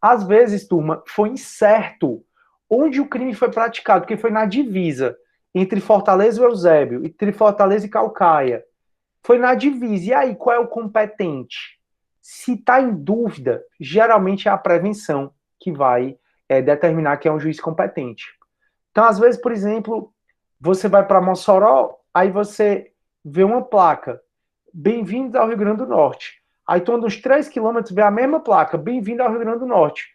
Às vezes, turma, foi incerto onde o crime foi praticado, porque foi na divisa entre Fortaleza e Eusébio, entre Fortaleza e Caucaia. Foi na divisa. E aí, qual é o competente? Se está em dúvida, geralmente é a prevenção que vai determinar quem é um juiz competente. Então, às vezes, por exemplo, você vai para Mossoró, aí você vê uma placa, bem-vindos ao Rio Grande do Norte. Aí tu anda uns 3 quilômetros, vê a mesma placa, bem-vindo ao Rio Grande do Norte.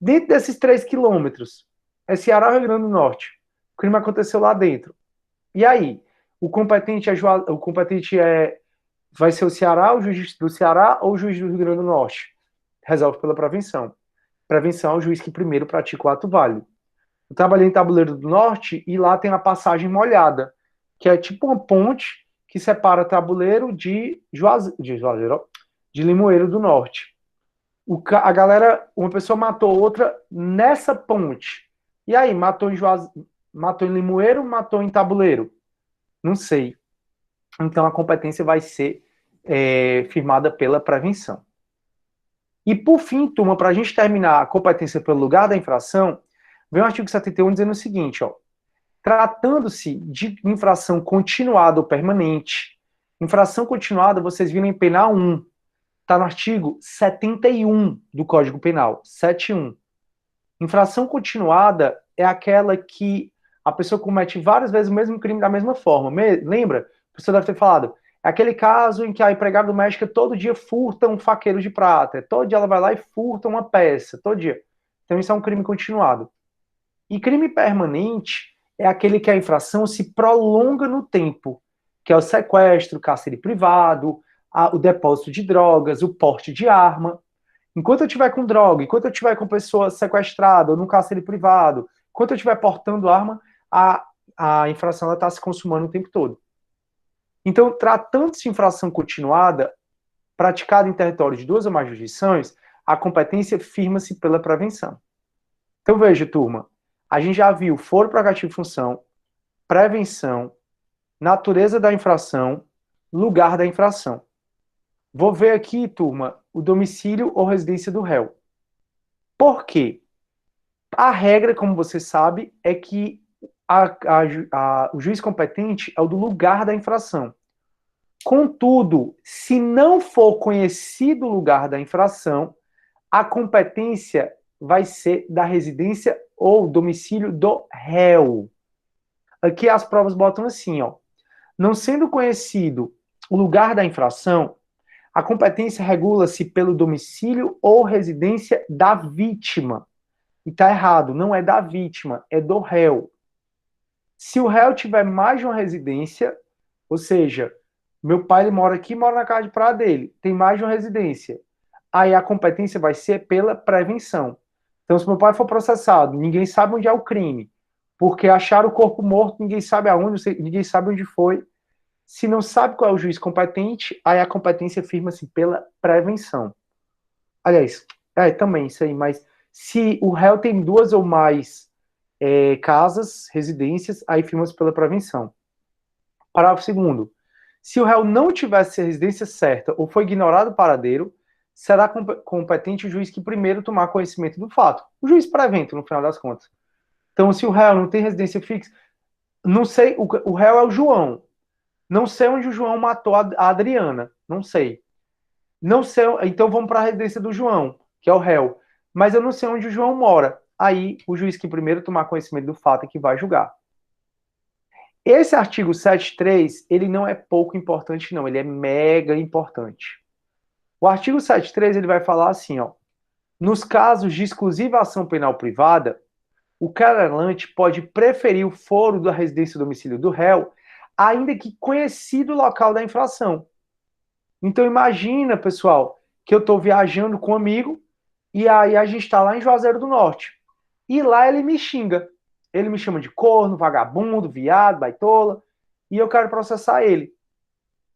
Dentro desses 3 quilômetros, é Ceará ou Rio Grande do Norte. O crime aconteceu lá dentro. E aí? O competente vai ser o Ceará, o juiz do Ceará ou o juiz do Rio Grande do Norte? Resolve pela prevenção. Prevenção é o juiz que primeiro pratica o ato válido. Eu trabalhei em Tabuleiro do Norte e lá tem a passagem molhada, que é tipo uma ponte que separa Tabuleiro de Limoeiro do Norte. A galera, uma pessoa matou outra nessa ponte. E aí, matou em Limoeiro, matou em Tabuleiro? Não sei. Então a competência vai ser firmada pela prevenção. E por fim, turma, para a gente terminar a competência pelo lugar da infração, vem o artigo 71 dizendo o seguinte, ó. Tratando-se de infração continuada ou permanente, infração continuada, vocês viram em penal 1, está no artigo 71 do Código Penal, 71. Infração continuada é aquela que a pessoa comete várias vezes o mesmo crime da mesma forma. Lembra? A pessoa deve ter falado. É aquele caso em que a empregada doméstica todo dia furta um faqueiro de prata. Todo dia ela vai lá e furta uma peça. Todo dia. Então isso é um crime continuado. E crime permanente é aquele que a infração se prolonga no tempo, que é o sequestro, o cárcere privado, o depósito de drogas, o porte de arma. Enquanto eu estiver com droga, enquanto eu estiver com pessoa sequestrada ou num cárcere privado, enquanto eu estiver portando arma, a infração está se consumando o tempo todo. Então, tratando-se de infração continuada, praticada em território de duas ou mais jurisdições, a competência firma-se pela prevenção. Então, veja, turma, a gente já viu foro prerrogativo e função, prevenção, natureza da infração, lugar da infração. Vou ver aqui, turma, o domicílio ou residência do réu. Por quê? A regra, como você sabe, é que o juiz competente é o do lugar da infração. Contudo, se não for conhecido o lugar da infração, a competência vai ser da residência ou domicílio do réu. Aqui as provas botam assim, ó. Não sendo conhecido o lugar da infração, a competência regula-se pelo domicílio ou residência da vítima. E tá errado, não é da vítima, é do réu. Se o réu tiver mais de uma residência, ou seja, meu pai ele mora aqui, mora na casa de praia dele, tem mais de uma residência. Aí a competência vai ser pela prevenção. Então, se meu pai for processado, ninguém sabe onde é o crime, porque acharam o corpo morto, ninguém sabe aonde, ninguém sabe onde foi. Se não sabe qual é o juiz competente, aí a competência firma-se pela prevenção. Aliás, também isso aí, mas se o réu tem duas ou mais casas, residências, aí firma-se pela prevenção. Parágrafo 2º. Se o réu não tivesse a residência certa ou foi ignorado o paradeiro, será competente o juiz que primeiro tomar conhecimento do fato. O juiz prevento, no final das contas. Então, se o réu não tem residência fixa, não sei, o réu é o João. Não sei onde o João matou a Adriana. Não sei. Não sei. Então vamos para a residência do João, que é o réu. Mas eu não sei onde o João mora. Aí o juiz que primeiro tomar conhecimento do fato é que vai julgar. Esse artigo 7.3, ele não é pouco importante, não. Ele é mega importante. O artigo 7.3, ele vai falar assim, ó. Nos casos de exclusiva ação penal privada, o querelante pode preferir o foro da residência do domicílio do réu, ainda que conhecido o local da infração. Então imagina, pessoal, que eu estou viajando com um amigo e aí a gente está lá em Juazeiro do Norte. E lá ele me xinga. Ele me chama de corno, vagabundo, viado, baitola, e eu quero processar ele.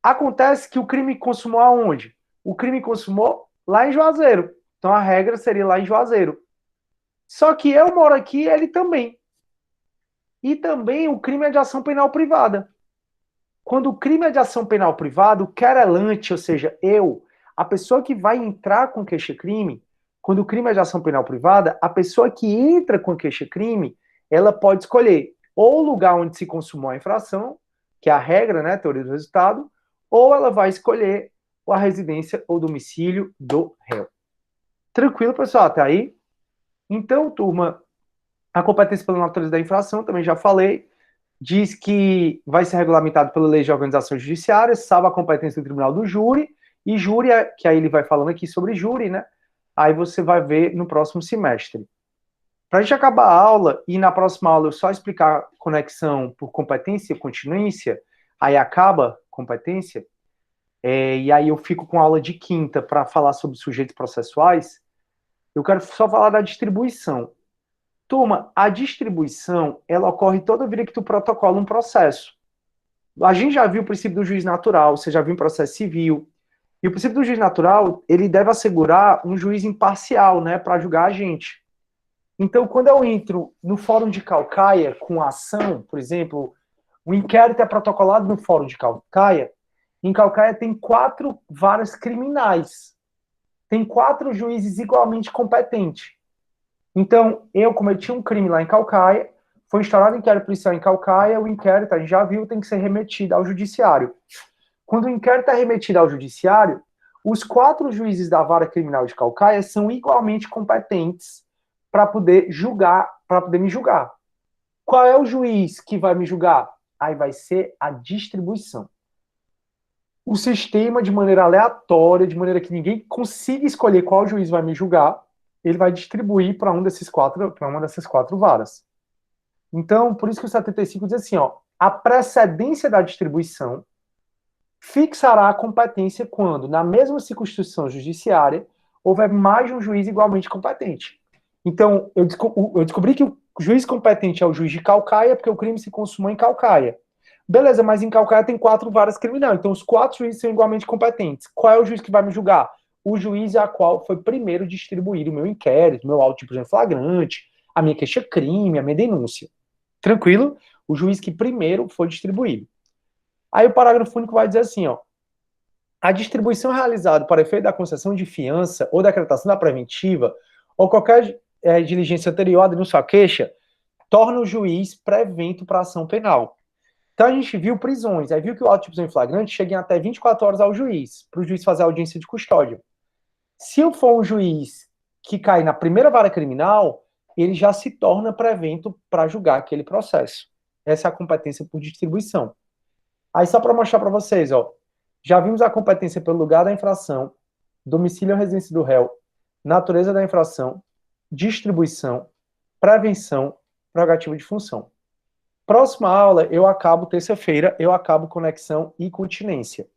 Acontece que o crime consumou aonde? O crime consumou lá em Juazeiro. Então a regra seria lá em Juazeiro. Só que eu moro aqui, ele também. E também o crime é de ação penal privada. Quando o crime é de ação penal privada, o querelante, ou seja, eu, a pessoa que vai entrar com queixa-crime, quando o crime é de ação penal privada, a pessoa que entra com queixa-crime, ela pode escolher ou o lugar onde se consumou a infração, que é a regra, né, teoria do resultado, ou ela vai escolher a residência ou domicílio do réu. Tranquilo, pessoal, até aí? Então, turma, a competência pela natureza da infração, também já falei. Diz que vai ser regulamentado pela Lei de Organização Judiciária, salva a competência do Tribunal do Júri, e júri, que aí ele vai falando aqui sobre júri, né? Aí você vai ver no próximo semestre. Para a gente acabar a aula, e na próxima aula eu só explicar conexão por competência e continência, aí acaba competência, e aí eu fico com a aula de quinta para falar sobre sujeitos processuais, eu quero só falar da distribuição. Turma, a distribuição, ela ocorre toda vida que tu protocola um processo. A gente já viu o princípio do juiz natural, você já viu um processo civil. E o princípio do juiz natural, ele deve assegurar um juiz imparcial, né, para julgar a gente. Então, quando eu entro no fórum de Caucaia com a ação, por exemplo, o inquérito é protocolado no fórum de Caucaia, em Caucaia tem 4 varas criminais. Tem 4 juízes igualmente competentes. Então, eu cometi um crime lá em Caucaia, foi instaurado inquérito policial em Caucaia, o inquérito, a gente já viu, tem que ser remetido ao judiciário. Quando o inquérito é remetido ao judiciário, os 4 juízes da vara criminal de Caucaia são igualmente competentes para poder julgar, para poder me julgar. Qual é o juiz que vai me julgar? Aí vai ser a distribuição. O sistema, de maneira aleatória, de maneira que ninguém consiga escolher qual juiz vai me julgar, ele vai distribuir para uma dessas 4 varas. Então, por isso que o 75 diz assim, ó, a precedência da distribuição fixará a competência quando, na mesma circunscrição judiciária, houver mais de um juiz igualmente competente. Então, eu descobri que o juiz competente é o juiz de Caucaia, porque o crime se consumou em Caucaia. Beleza, mas em Caucaia tem 4 varas criminais, então os 4 juízes são igualmente competentes. Qual é o juiz que vai me julgar? O juiz a qual foi primeiro distribuído o meu inquérito, meu auto de prisão em flagrante, a minha queixa-crime, a minha denúncia. Tranquilo? O juiz que primeiro foi distribuído. Aí o parágrafo único vai dizer assim, ó, a distribuição realizada para efeito da concessão de fiança ou decretação da preventiva ou qualquer diligência anterior à denúncia à queixa torna o juiz prevento para ação penal. Então a gente viu prisões, aí viu que o auto de prisão em flagrante chega em até 24 horas ao juiz, para o juiz fazer a audiência de custódia. Se eu for um juiz que cai na primeira vara criminal, ele já se torna prevento para julgar aquele processo. Essa é a competência por distribuição. Aí só para mostrar para vocês, ó, já vimos a competência pelo lugar da infração, domicílio ou residência do réu, natureza da infração, distribuição, prevenção, prerrogativa de função. Próxima aula, terça-feira, eu acabo conexão e continência.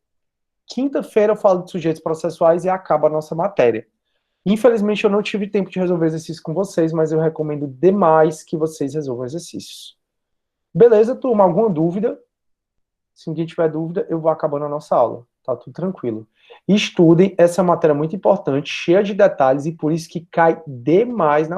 Quinta-feira eu falo de sujeitos processuais e acaba a nossa matéria. Infelizmente eu não tive tempo de resolver exercícios com vocês, mas eu recomendo demais que vocês resolvam exercícios. Beleza, turma? Alguma dúvida? Se ninguém tiver dúvida, eu vou acabando a nossa aula. Tá tudo tranquilo. Estudem, essa matéria é muito importante, cheia de detalhes e por isso que cai demais na